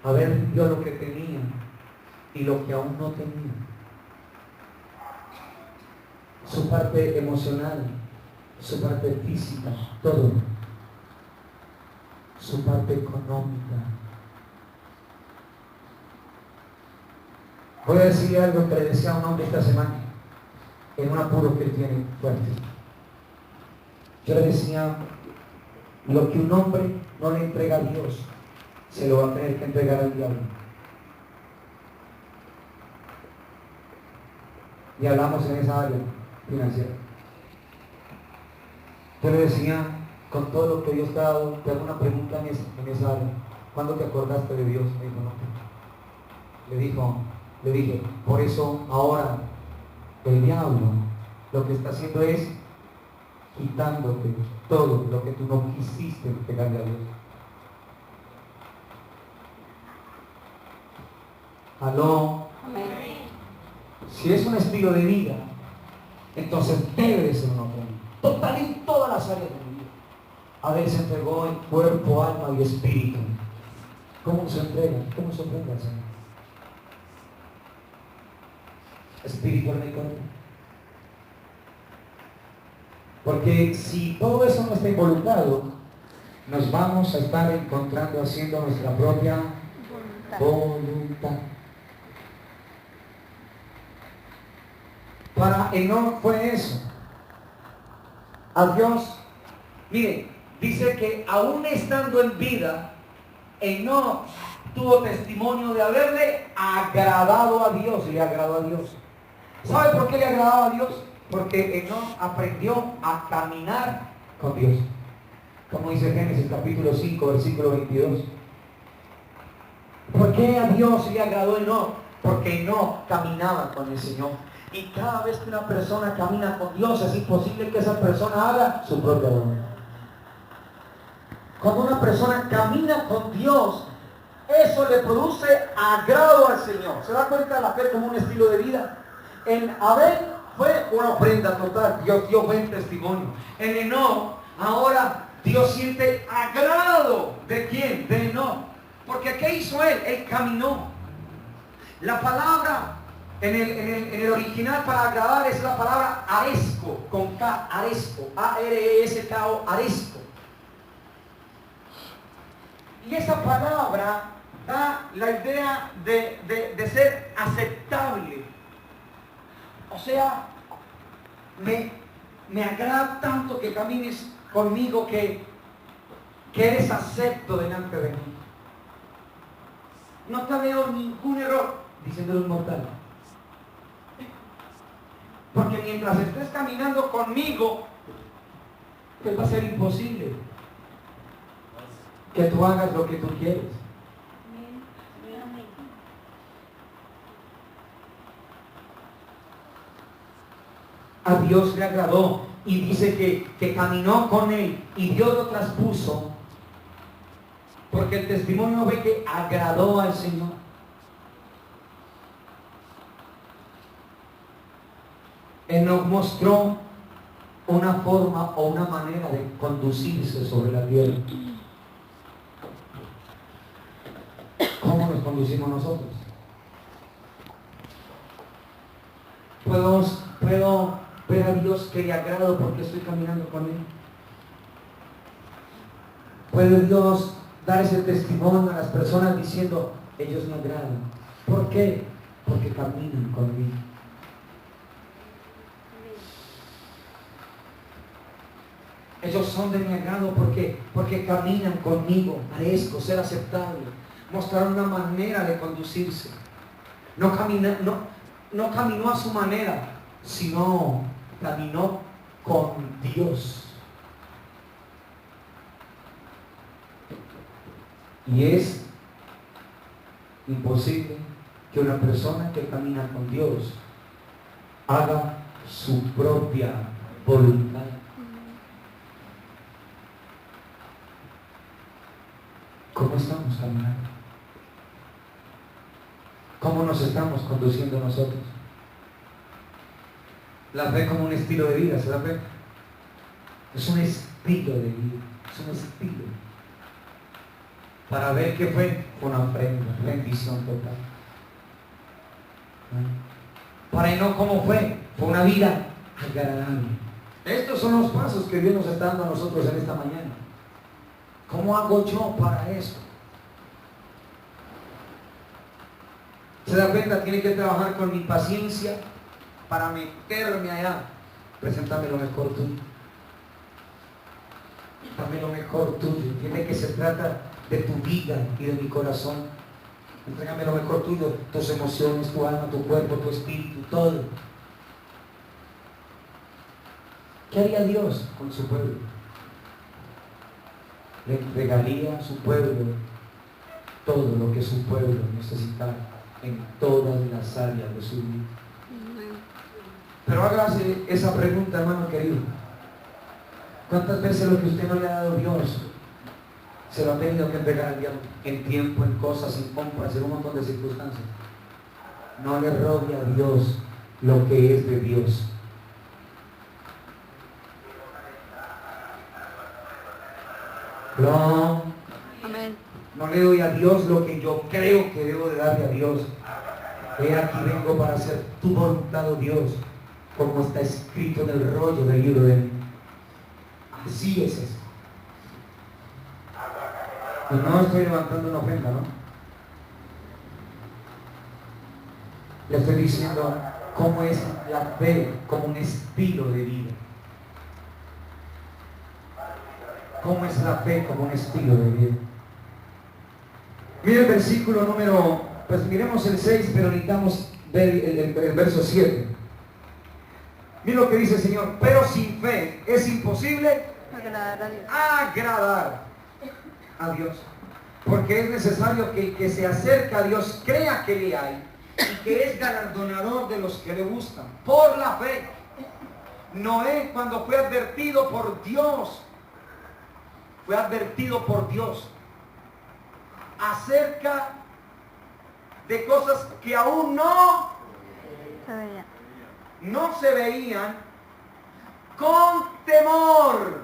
Abel rindió lo que tenía y lo que aún no tenía. Su parte emocional, su parte física, todo. Su parte económica. Voy a decirle algo que le decía a un hombre esta semana, en un apuro que él tiene fuerte. Yo le decía, lo que un hombre no le entrega a Dios, se lo va a tener que entregar al diablo. Y hablamos en esa área financiera. Yo le decía, con todo lo que Dios te ha dado, te hago una pregunta en esa área. ¿Cuándo te acordaste de Dios? Me dijo, no. Le dije, por eso ahora el diablo lo que está haciendo es quitándote todo lo que tú no quisiste pegarle a Dios. Aló. Amén. Si es un estilo de vida, entonces debe de ser una ofrenda. Total en todas las áreas de mi vida. A veces entregó en cuerpo, alma y espíritu. ¿Cómo se entrega? ¿Cómo se ofrenda al Señor? Espíritu, alma y cuerpo. Porque si todo eso no está involucrado, nos vamos a estar encontrando haciendo nuestra propia voluntad. Para Enoc fue eso. A Dios, mire, dice que aún estando en vida, Enoc tuvo testimonio de haberle agradado a Dios, y le agradó a Dios. ¿Sabe por qué le agradaba a Dios? Porque Enoc aprendió a caminar con Dios. Como dice Génesis capítulo 5, versículo 22. ¿Por qué a Dios le agradó Enoc? Porque Enoc caminaba con el Señor. Y cada vez que una persona camina con Dios, es imposible que esa persona haga su propia voluntad. Cuando una persona camina con Dios, eso le produce agrado al Señor. ¿Se da cuenta de la fe como un estilo de vida? En Abel fue una ofrenda total, Dios dio buen testimonio. En Enoc, ahora Dios siente agrado. ¿De quién? De Enoc. Porque ¿qué hizo él? Él caminó. La palabra en el original para agradar es la palabra aresco, con K, aresco, A-R-E-S-K-O, aresco. Y esa palabra da la idea de ser aceptable. O sea, me agrada tanto que camines conmigo que eres acepto delante de mí. No te veo ningún error, diciéndole un mortal. Porque mientras estés caminando conmigo, pues va a ser imposible que tú hagas lo que tú quieres. a Dios le agradó. Y dice que caminó con él y Dios lo traspuso, porque el testimonio ve que agradó al Señor. Él nos mostró una forma o una manera de conducirse sobre la tierra. ¿Cómo nos conducimos nosotros? ¿Puedo ver a Dios que le agrado porque estoy caminando con Él? ¿Puede Dios dar ese testimonio a las personas diciendo, ellos me agradan? ¿Por qué? Porque caminan conmigo. Ellos son de mi agrado porque caminan conmigo, parezco ser aceptable. Mostraron una manera de conducirse. No caminó a su manera, sino caminó con Dios. Y es imposible que una persona que camina con Dios haga su propia voluntad. ¿Cómo estamos caminando? ¿Cómo nos estamos conduciendo nosotros? La fe como un estilo de vida, ¿se da fe? Es un estilo de vida, es un estilo. Para ver qué fue una ofrenda, bendición total. Para no cómo fue una vida agradable. Estos son los pasos que Dios nos está dando a nosotros en esta mañana. ¿Cómo hago yo para eso? ¿Se da cuenta? Tiene que trabajar con mi paciencia para meterme allá. Preséntame lo mejor tuyo. Dame lo mejor tuyo. Entiende que se trata de tu vida y de mi corazón. Entrégame lo mejor tuyo, tus emociones, tu alma, tu cuerpo, tu espíritu, todo. ¿Qué haría Dios con su pueblo? Le entregaría a su pueblo todo lo que su pueblo necesitaba en todas las áreas de su vida. Pero hágase esa pregunta, hermano querido. ¿Cuántas veces lo que usted no le ha dado a Dios se lo ha tenido que entregar en tiempo, en cosas, en compras, en un montón de circunstancias? No le robe a Dios lo que es de Dios. No. Amén. No le doy a Dios lo que yo creo que debo de darle a Dios. He aquí vengo para hacer tu voluntad, oh Dios, como está escrito en el rollo del libro de mí. Así es eso. Y no estoy levantando una ofrenda, ¿no? Le estoy diciendo cómo es la fe como un estilo de vida. ¿Cómo es la fe como un estilo de vida? Mire el versículo número, pues miremos el 6, pero necesitamos ver el verso 7. Mire lo que dice el Señor. Pero sin fe es imposible Agradar a Dios. Agradar a Dios. Porque es necesario que el que se acerca a Dios crea que le hay y que es galardonador de los que le buscan. Por la fe. Noé, cuando fue advertido por Dios, acerca de cosas que aún no se veían, con temor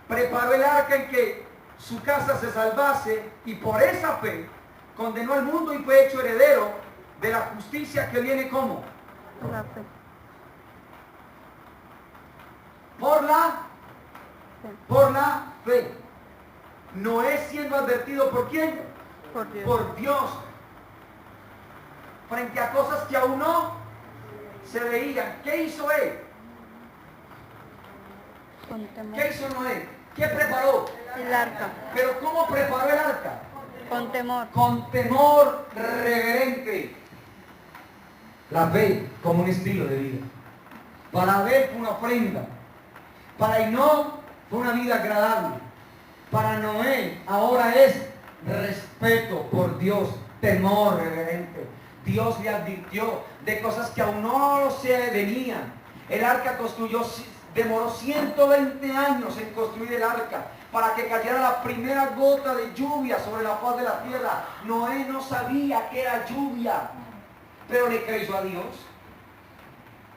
preparó el arca en que su casa se salvase, y por esa fe condenó al mundo y fue hecho heredero de la justicia que viene como La fe. por la fe. Noé siendo advertido ¿por quién? Por Dios. Por Dios, frente a cosas que aún no se veían. ¿Qué hizo él? Con temor. ¿Qué hizo Noé? ¿Qué preparó? El arca. Pero ¿cómo preparó el arca? Con temor. Con temor reverente. La fe como un estilo de vida. Para ver fue una ofrenda. Para Enoc fue una vida agradable. Para Noé ahora es respeto por Dios, temor reverente. Dios le advirtió de cosas que aún no se venían. El arca demoró 120 años en construir el arca para que cayera la primera gota de lluvia sobre la faz de la tierra. Noé no sabía que era lluvia, pero le creyó a Dios.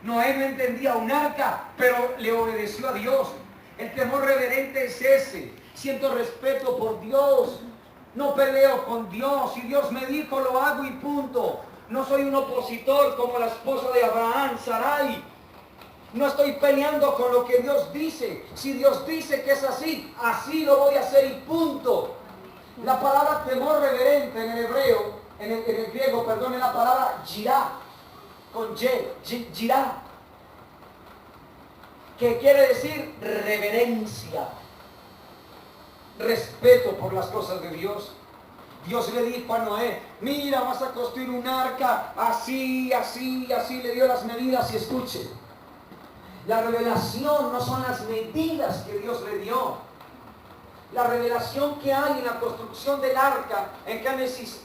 Noé no entendía un arca, pero le obedeció a Dios. El temor reverente es ese. Siento respeto por Dios. No peleo con Dios. Si Dios me dijo, lo hago y punto. No soy un opositor como la esposa de Abraham, Sarai. No estoy peleando con lo que Dios dice. Si Dios dice que es así, así lo voy a hacer y punto. La palabra temor reverente en el hebreo, en el griego, perdón, es la palabra yirá, con yirá, que quiere decir reverencia, respeto por las cosas de Dios. Dios le dijo a Noé, mira, vas a construir un arca, así, así, así, le dio las medidas y escuche. La revelación no son las medidas que Dios le dio. La revelación que hay en la construcción del arca, en Génesis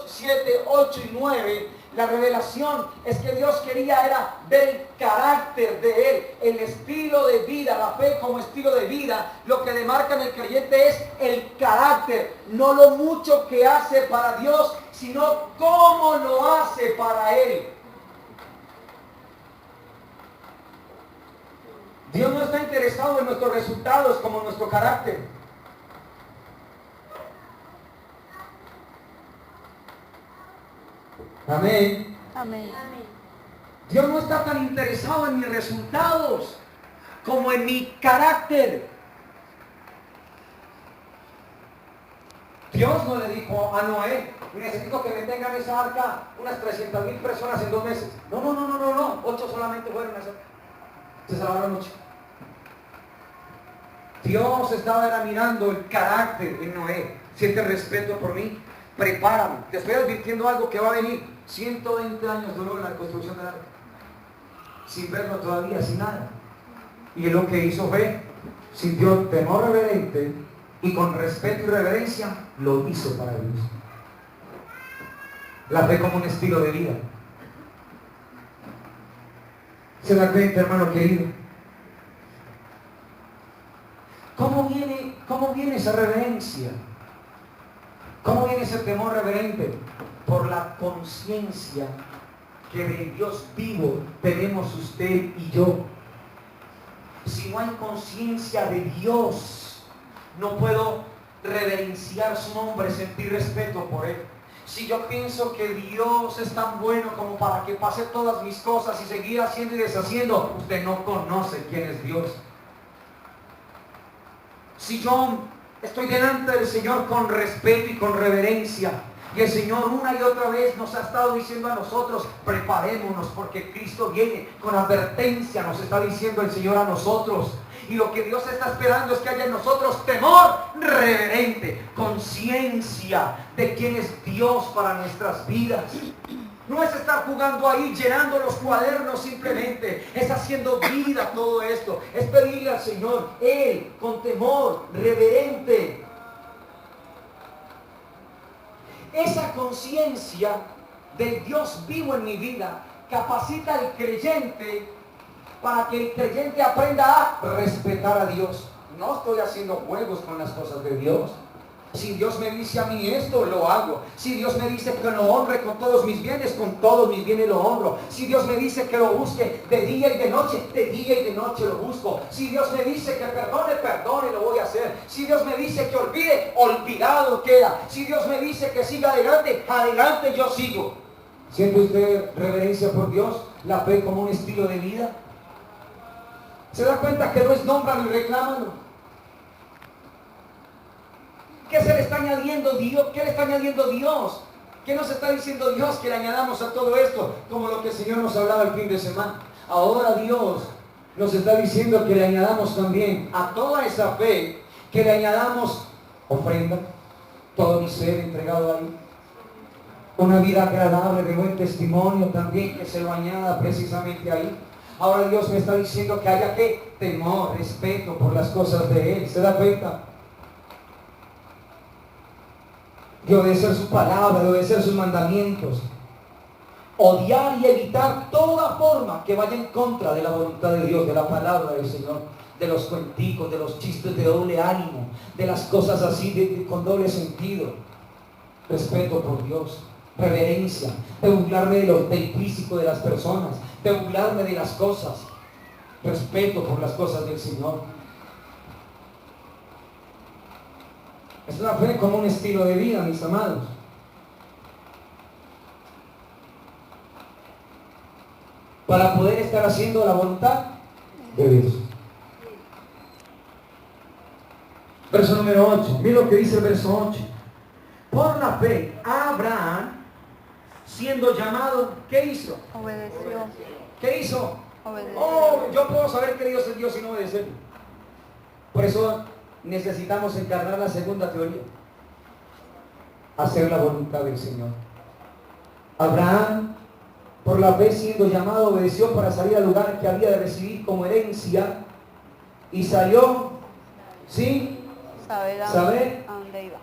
7, 8 y 9, la revelación es que Dios quería era ver el carácter de Él, el estilo de vida, la fe como estilo de vida. Lo que demarca en el creyente es el carácter, no lo mucho que hace para Dios, sino cómo lo hace para Él. Dios no está interesado en nuestros resultados como en nuestro carácter. Amén. Amén. Dios no está tan interesado en mis resultados como en mi carácter. Dios no le dijo a Noé, necesito que me tengan esa arca unas 300,000 personas en 2 meses. No. 8 solamente fueron a hacer. Se salvaron 8. Dios estaba mirando el carácter en Noé. Siente respeto por mí. Prepárame. Te estoy advirtiendo algo que va a venir. 120 años duró la construcción del arca. Sin verlo todavía, sin nada. Y lo que hizo fue, sintió temor reverente y con respeto y reverencia lo hizo para Dios. La fe como un estilo de vida. ¿Se da cuenta, hermano querido? ¿Cómo viene esa reverencia? ¿Cómo viene ese temor reverente? Por la conciencia que del Dios vivo tenemos usted y yo. Si no hay conciencia de Dios, no puedo reverenciar su nombre, sentir respeto por Él. Si yo pienso que Dios es tan bueno como para que pase todas mis cosas y seguir haciendo y deshaciendo, usted no conoce quién es Dios. Si yo estoy delante del Señor con respeto y con reverencia, y el Señor una y otra vez nos ha estado diciendo a nosotros, preparémonos porque Cristo viene, con advertencia nos está diciendo el Señor a nosotros. Y lo que Dios está esperando es que haya en nosotros temor reverente, conciencia de quién es Dios para nuestras vidas. No es estar jugando ahí, llenando los cuadernos simplemente. Es haciendo vida todo esto. Es pedirle al Señor, Él, con temor reverente. Esa conciencia del Dios vivo en mi vida capacita al creyente para que el creyente aprenda a respetar a Dios. No estoy haciendo juegos con las cosas de Dios. Si Dios me dice a mí esto, lo hago. Si Dios me dice que lo honre con todos mis bienes, con todos mis bienes lo honro. Si Dios me dice que lo busque de día y de noche lo busco. Si Dios me dice que perdone, lo voy a hacer. Si Dios me dice que olvide, olvidado queda. Si Dios me dice que siga adelante, adelante yo sigo. ¿Siente usted reverencia por Dios? La fe como un estilo de vida. ¿Se da cuenta que no es nómbralo y reclámalo? ¿Qué se le está añadiendo Dios? ¿Qué le está añadiendo Dios? ¿Qué nos está diciendo Dios que le añadamos a todo esto? Como lo que el Señor nos hablaba el fin de semana. Ahora Dios nos está diciendo que le añadamos también a toda esa fe, que le añadamos ofrenda, todo mi ser entregado ahí. Una vida agradable, de buen testimonio también, que se lo añada precisamente ahí. Ahora Dios me está diciendo que haya que temor, respeto por las cosas de Él. ¿Se da cuenta? De obedecer su palabra, de obedecer sus mandamientos. odiar y evitar toda forma que vaya en contra de la voluntad de Dios, de la palabra del Señor, de los cuenticos, de los chistes de doble ánimo, de las cosas así con doble sentido. Respeto por Dios, reverencia, de burlarme del físico de las personas, de burlarme de las cosas, respeto por las cosas del Señor. Es una fe como un estilo de vida, mis amados. Para poder estar haciendo la voluntad de Dios. Verso número 8. Mira lo que dice el verso 8. Por la fe, Abraham, siendo llamado, ¿qué hizo? Obedeció. ¿Qué hizo? Obedeció. Oh, yo puedo saber que Dios es Dios sin obedecerlo. Por eso necesitamos encarnar la segunda teoría. Hacer la voluntad del Señor. Abraham, por la fe siendo llamado, obedeció para salir al lugar que había de recibir como herencia. Y salió, ¿sí? Saber ¿Sabe? a dónde iba.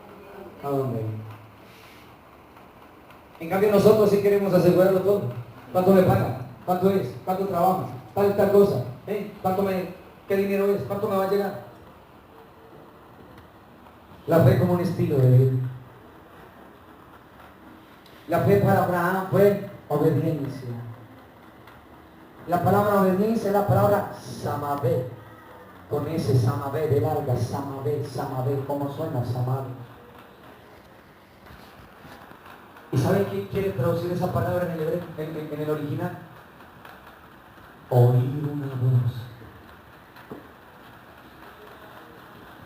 ¿A dónde iba? En cambio nosotros sí queremos asegurarlo todo. ¿Cuánto me pagan? ¿Cuánto es? ¿Cuánto trabajo? Tal cosa. ¿Qué dinero es? ¿Cuánto me va a llegar? La fe como un estilo de vida. La fe para Abraham fue obediencia. La palabra obediencia es la palabra samabé. Con ese samabé de larga, samabé, ¿cómo suena samabé? ¿Y saben quién quiere traducir esa palabra en el hebreo, en el original? Oír una voz.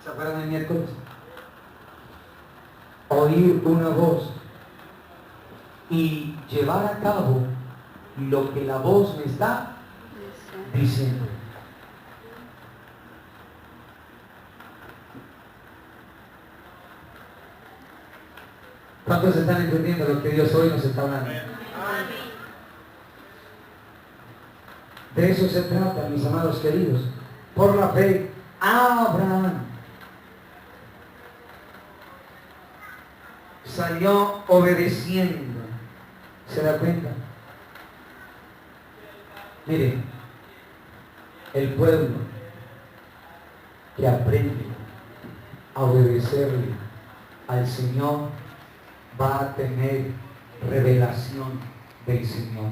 ¿Se acuerdan del miércoles? Oír una voz y llevar a cabo lo que la voz me está diciendo. ¿Cuántos están entendiendo lo que Dios hoy nos está hablando? De eso se trata, mis amados queridos. Por la fe, Abraham salió obedeciendo. ¿Se da cuenta? Miren, el pueblo que aprende a obedecerle al Señor va a tener revelación del Señor.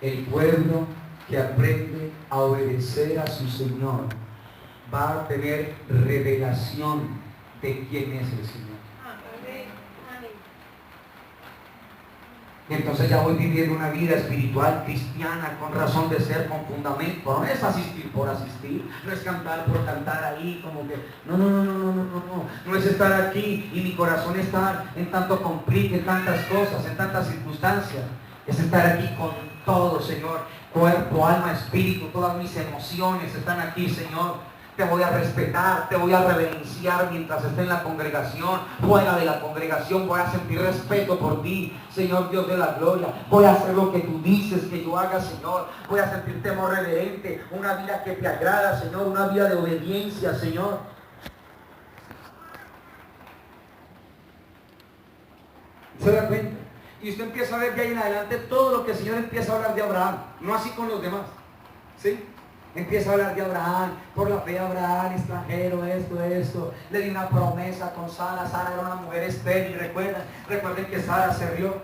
El pueblo que aprende a obedecer a su Señor va a tener revelación de quién es el Señor. Y entonces ya voy viviendo una vida espiritual cristiana con razón de ser, con fundamento. No es asistir por asistir, no es cantar por cantar ahí, como que no es estar aquí y mi corazón estar en tanto complique, en tantas cosas, en tantas circunstancias. Es estar aquí con todo, Señor, cuerpo, alma, espíritu, todas mis emociones están aquí, Señor. Te voy a respetar, te voy a reverenciar mientras esté en la congregación, fuera de la congregación voy a sentir respeto por ti, Señor Dios de la gloria. Voy a hacer lo que tú dices que yo haga, Señor. Voy a sentir temor reverente, una vida que te agrada, Señor, una vida de obediencia, Señor. ¿Se da cuenta? Y usted empieza a ver de ahí en adelante todo lo que el Señor empieza a hablar de Abraham, no así con los demás, ¿sí? Empieza a hablar de Abraham, por la fe de Abraham, extranjero, esto, le di una promesa con Sara. Sara era una mujer estéril, recuerden que Sara se rió.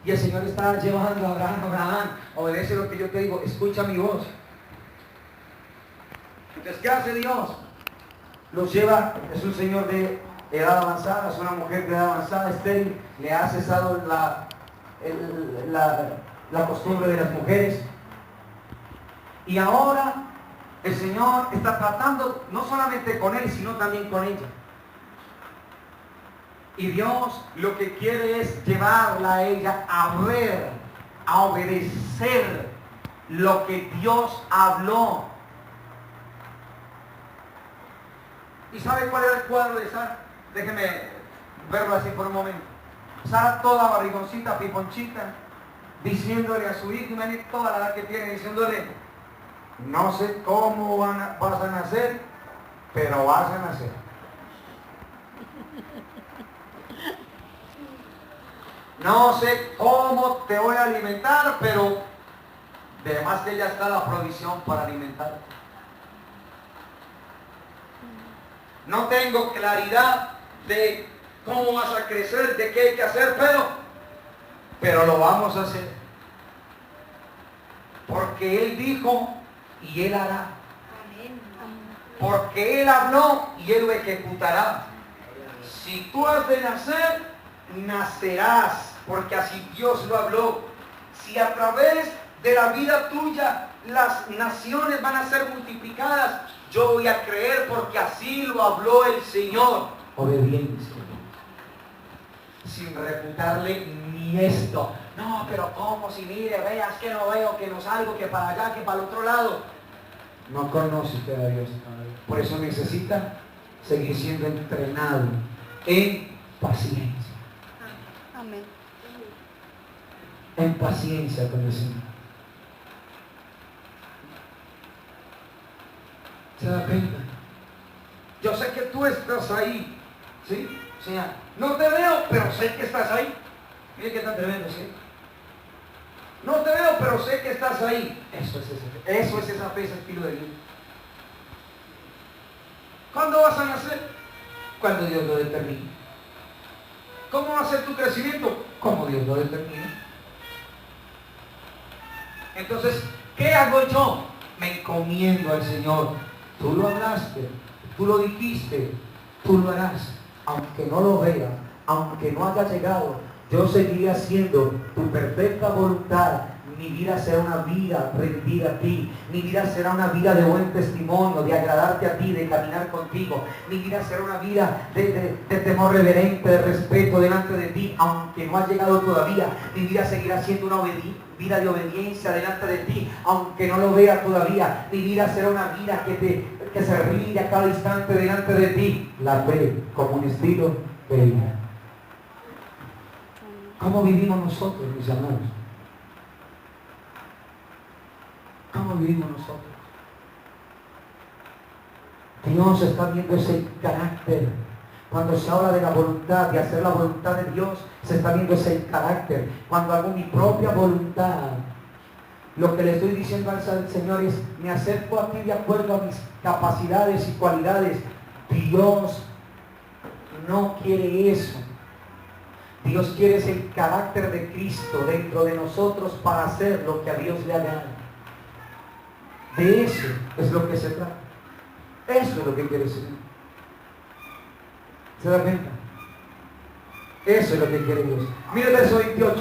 Y el Señor está llevando a Abraham, obedece lo que yo te digo, escucha mi voz. Entonces, ¿qué hace Dios? Los lleva, es un señor de edad avanzada, es una mujer de edad avanzada, estéril, le ha cesado la costumbre de las mujeres. Y ahora el Señor está tratando no solamente con él, sino también con ella. Y Dios lo que quiere es llevarla a ella a ver, a obedecer lo que Dios habló. ¿Y sabe cuál era el cuadro de Sara? Déjeme verlo así por un momento. Sara toda barrigoncita, piponchita, diciéndole a su hijo, imagínate toda la edad que tiene, diciéndole: no sé cómo vas a nacer, pero vas a nacer. No sé cómo te voy a alimentar, pero además que ya está la provisión para alimentar. No tengo claridad de cómo vas a crecer, de qué hay que hacer, pero lo vamos a hacer. Porque Él dijo y Él hará. Porque Él habló y Él lo ejecutará. Si tú has de nacer, nacerás, porque así Dios lo habló. Si a través de la vida tuya las naciones van a ser multiplicadas, yo voy a creer porque así lo habló el Señor. Obediencia. Sin refutarle ni esto. No, pero ¿cómo? Si mire, veas que no veo, que no salgo, que para allá, que para el otro lado. No conoce usted a Dios. Por eso necesita seguir siendo entrenado en paciencia. Amén. En paciencia con el Señor. ¿Se da cuenta? Yo sé que tú estás ahí, ¿sí? O sea, no te veo, pero sé que estás ahí. Mire qué tan tremendo, ¿sí? No te veo, pero sé que estás ahí. Eso es esa fe, ese estilo de vida. ¿Cuándo vas a nacer? Cuando Dios lo determine. ¿Cómo va a ser tu crecimiento? Como Dios lo determine. Entonces, ¿qué hago yo? Me encomiendo al Señor. Tú lo hablaste, tú lo dijiste, tú lo harás. Aunque no lo vea, aunque no haya llegado, yo seguiré haciendo tu perfecta voluntad. Mi vida será una vida rendida a ti. Mi vida será una vida de buen testimonio, de agradarte a ti, de caminar contigo. Mi vida será una vida de temor reverente, de respeto delante de ti, aunque no ha llegado todavía. Mi vida seguirá siendo una vida de obediencia delante de ti, aunque no lo vea todavía. Mi vida será una vida que se rinde a cada instante delante de ti. La fe como un estilo de vida. ¿Cómo vivimos nosotros, mis amados? ¿Cómo vivimos nosotros? Dios está viendo ese carácter. Cuando se habla de la voluntad, de hacer la voluntad de Dios, se está viendo ese carácter. Cuando hago mi propia voluntad, lo que le estoy diciendo al Señor es, me acerco a ti de acuerdo a mis capacidades y cualidades. Dios no quiere eso. Dios quiere el carácter de Cristo dentro de nosotros para hacer lo que a Dios le agrada. De eso es lo que se trata. Eso es lo que quiere el Señor. ¿Se da cuenta? Eso es lo que quiere Dios. Mira el verso 28.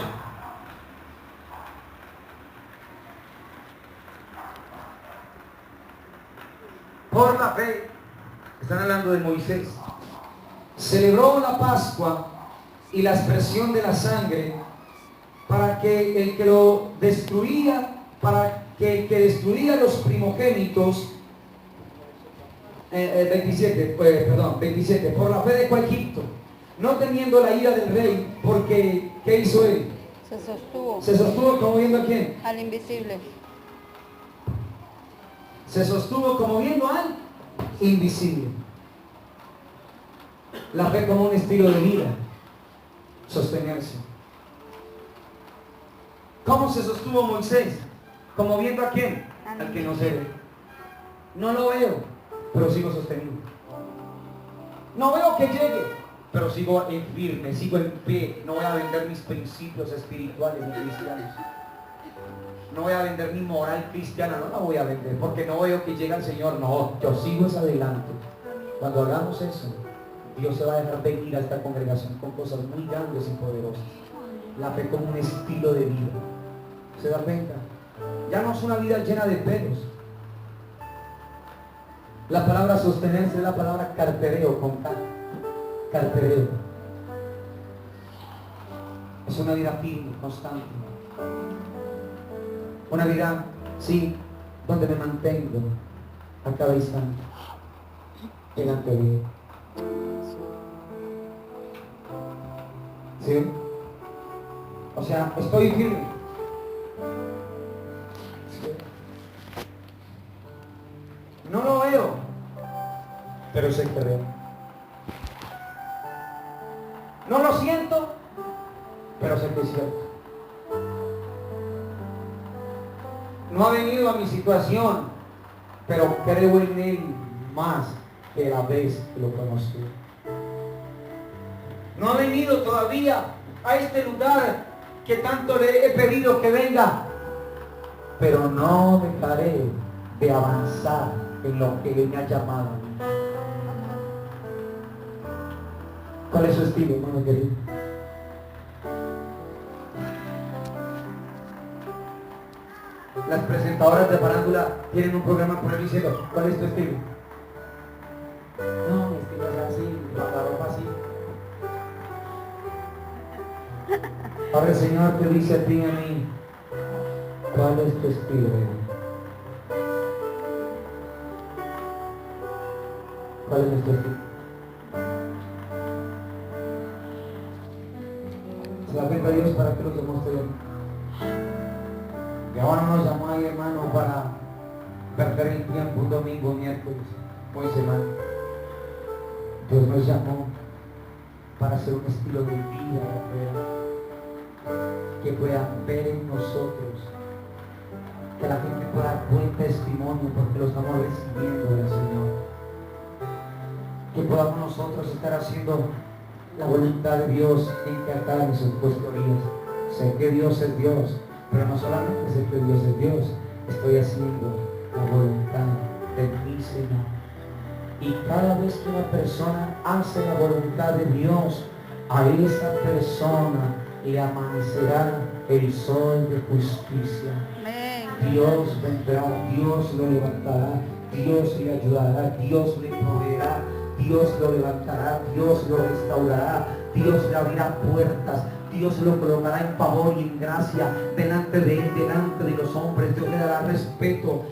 Por la fe, están hablando de Moisés, celebró la Pascua y la expresión de la sangre para que el que lo destruía, para que el que destruía los primogénitos, 27, por la fe dejó a Egipto, no temiendo la ira del rey, porque ¿qué hizo él? Se sostuvo. Se sostuvo como viendo a quién. Al invisible. Se sostuvo como viendo al invisible. La fe como un estilo de vida. Sostenerse. ¿Cómo se sostuvo Moisés? Como viendo a quién. Al que no se ve. No lo veo, pero sigo sostenido. No veo que llegue, pero sigo en firme, sigo en pie. No voy a vender mis principios espirituales ni cristianos. No voy a vender mi moral cristiana, no la voy a vender, porque no veo que llega el Señor. No, yo sigo es adelante. Cuando hagamos eso, Dios se va a dejar venir a esta congregación con cosas muy grandes y poderosas. La fe como un estilo de vida. ¿Se da cuenta? Ya no es una vida llena de pelos. La palabra sostenerse es la palabra cartereo, con cartereo. Es una vida firme, constante. Una vida, sí, donde me mantengo a cada instante delante de Dios. ¿Sí? O sea, estoy firme. ¿Sí? No lo veo, pero sé que veo. No lo siento, pero sé que es cierto. No ha venido a mi situación, pero creo en Él más que la vez que lo conocí. No ha venido todavía a este lugar que tanto le he pedido que venga, pero no dejaré de avanzar en lo que Él me ha llamado. ¿Cuál es su estilo, hermano querido? Las presentadoras de farándula tienen un programa por ahí diciendo, ¿cuál es tu estilo? No, mi estilo es así, la ropa así. Ahora el Señor te dice a ti y a mí, ¿cuál es tu estilo de vida? ¿Cuál es nuestro estilo? Se la cuenta Dios para que lo demuestre. Y ahora nos llamó ahí, hermano, para perder el tiempo un domingo, miércoles, hoy semana. Dios nos llamó para hacer un estilo de vida que puedan ver en nosotros, que la gente pueda dar buen testimonio porque lo estamos recibiendo del Señor, que podamos nosotros estar haciendo la voluntad de Dios en que acá en sus teorías. Sé que Dios es Dios, pero no solamente sé que Dios es Dios, estoy haciendo la voluntad de mi Señor. Y cada vez que una persona hace la voluntad de Dios, a esa persona le amanecerá el sol de justicia. Dios vendrá, Dios lo levantará, Dios le ayudará, Dios le proveerá, Dios lo levantará, Dios lo restaurará, Dios le abrirá puertas, Dios lo colocará en favor y en gracia delante de él, delante de los hombres. Dios le dará respeto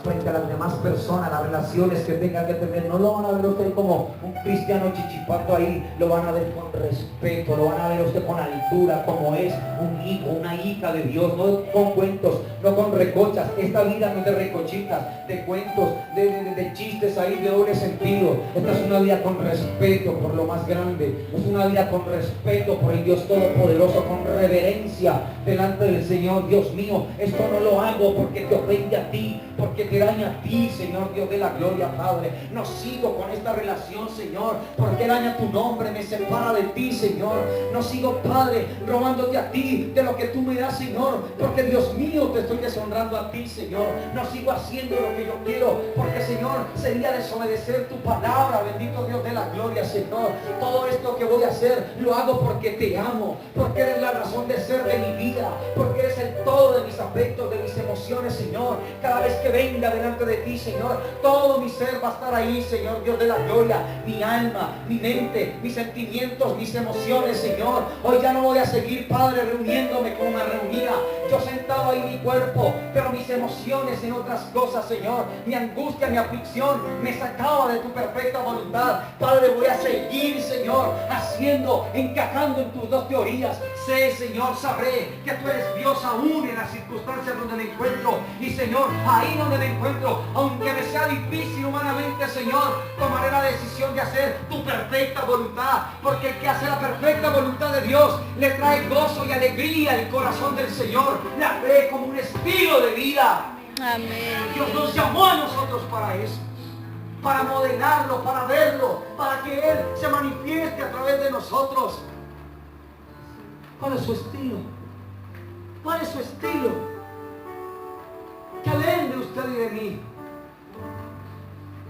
frente a las demás personas, las relaciones que tengan que tener. No lo van a ver usted como un cristiano chichipato ahí, lo van a ver con respeto, lo van a ver usted con altura, como es un hijo, una hija de Dios, no con cuentos, no con recochas. Esta vida no es de recochitas, de cuentos, de chistes ahí de doble sentido. Esta es una vida con respeto por lo más grande, es una vida con respeto por el Dios Todopoderoso, con reverencia delante del Señor. Dios mío, esto no lo hago porque te ofende a ti, porque te daña a ti, Señor Dios de la gloria, Padre. No sigo con esta relación, Señor, porque daña tu nombre, me separa de ti, Señor. No sigo, Padre, robándote a ti de lo que tú me das, Señor, porque Dios mío, te estoy deshonrando a ti, Señor. No sigo haciendo lo que yo quiero, porque, Señor, sería desobedecer tu palabra. Bendito Dios de la gloria, Señor. Todo esto que voy a hacer lo hago porque te amo, porque eres la razón de ser de mi vida, porque eres el todo de mis afectos, de mis emociones, Señor. Cada vez que venga delante de ti, Señor, todo mi ser va a estar ahí, Señor Dios de la gloria. Mi alma, mi mente, mis sentimientos, mis emociones, Señor. Hoy ya no voy a seguir, Padre, reuniéndome como me reunía, yo sentado ahí mi cuerpo, pero mis emociones en otras cosas, Señor. Mi angustia, mi aflicción me sacaba de tu perfecta voluntad. Padre, voy a seguir, Señor, haciendo, encajando en tus dos teorías. Sé, Señor, sabré que tú eres Dios aún en las circunstancias donde me encuentro. Y, Señor, ahí donde me encuentro, aunque me sea difícil humanamente, Señor, tomaré la decisión de hacer tu perfecta voluntad, porque el que hace la perfecta voluntad de Dios le trae gozo y alegría al corazón del Señor. La ve como un estilo de vida. Amén. Dios nos llamó a nosotros para eso, para modelarlo, para verlo, para que Él se manifieste a través de nosotros. ¿Cuál es su estilo? ¿Cuál es su estilo? ¿Qué leen de usted y de mí?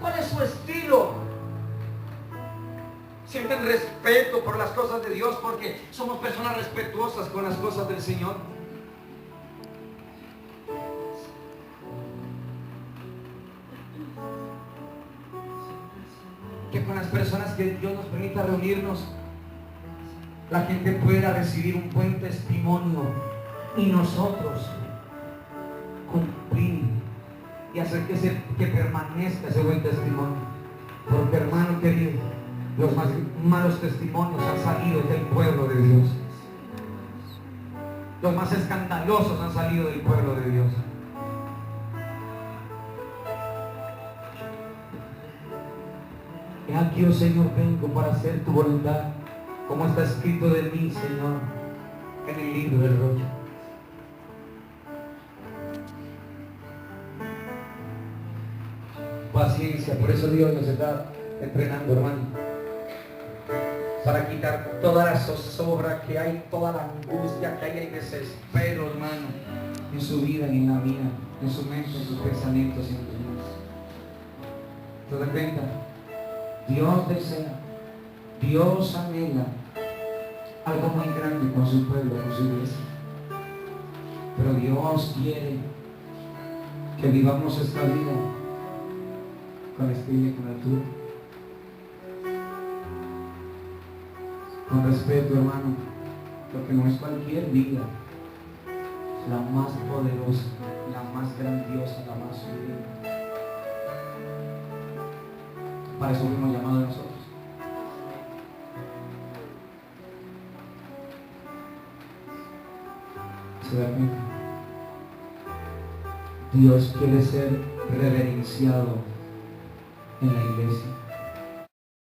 ¿Cuál es su estilo? ¿Sienten respeto por las cosas de Dios porque somos personas respetuosas con las cosas del Señor? Que con las personas que Dios nos permita reunirnos, la gente pueda recibir un buen testimonio y nosotros cumplir y hacer que permanezca ese buen testimonio. Porque, hermano querido, los más malos testimonios han salido del pueblo de Dios. Los más escandalosos han salido del pueblo de Dios. Y aquí, oh Señor, vengo para hacer tu voluntad. como está escrito de mí, Señor, en el libro del rollo. Paciencia, por eso Dios nos está entrenando, hermano, para quitar toda la zozobra que hay, toda la angustia que hay, el desespero, hermano, en su vida y en la mía, en su mente, en sus pensamientos y en tus vidas. ¿Te das cuenta? Dios desea, Dios anhela algo muy grande con su pueblo, con su iglesia. Pero Dios quiere que vivamos esta vida con espíritu y con altura. Con respeto, hermano, porque no es cualquier vida, es la más poderosa, la más grandiosa, la más sublime. Para eso fuimos llamados nosotros. ¿Se da cuenta? Dios quiere ser reverenciado en la iglesia.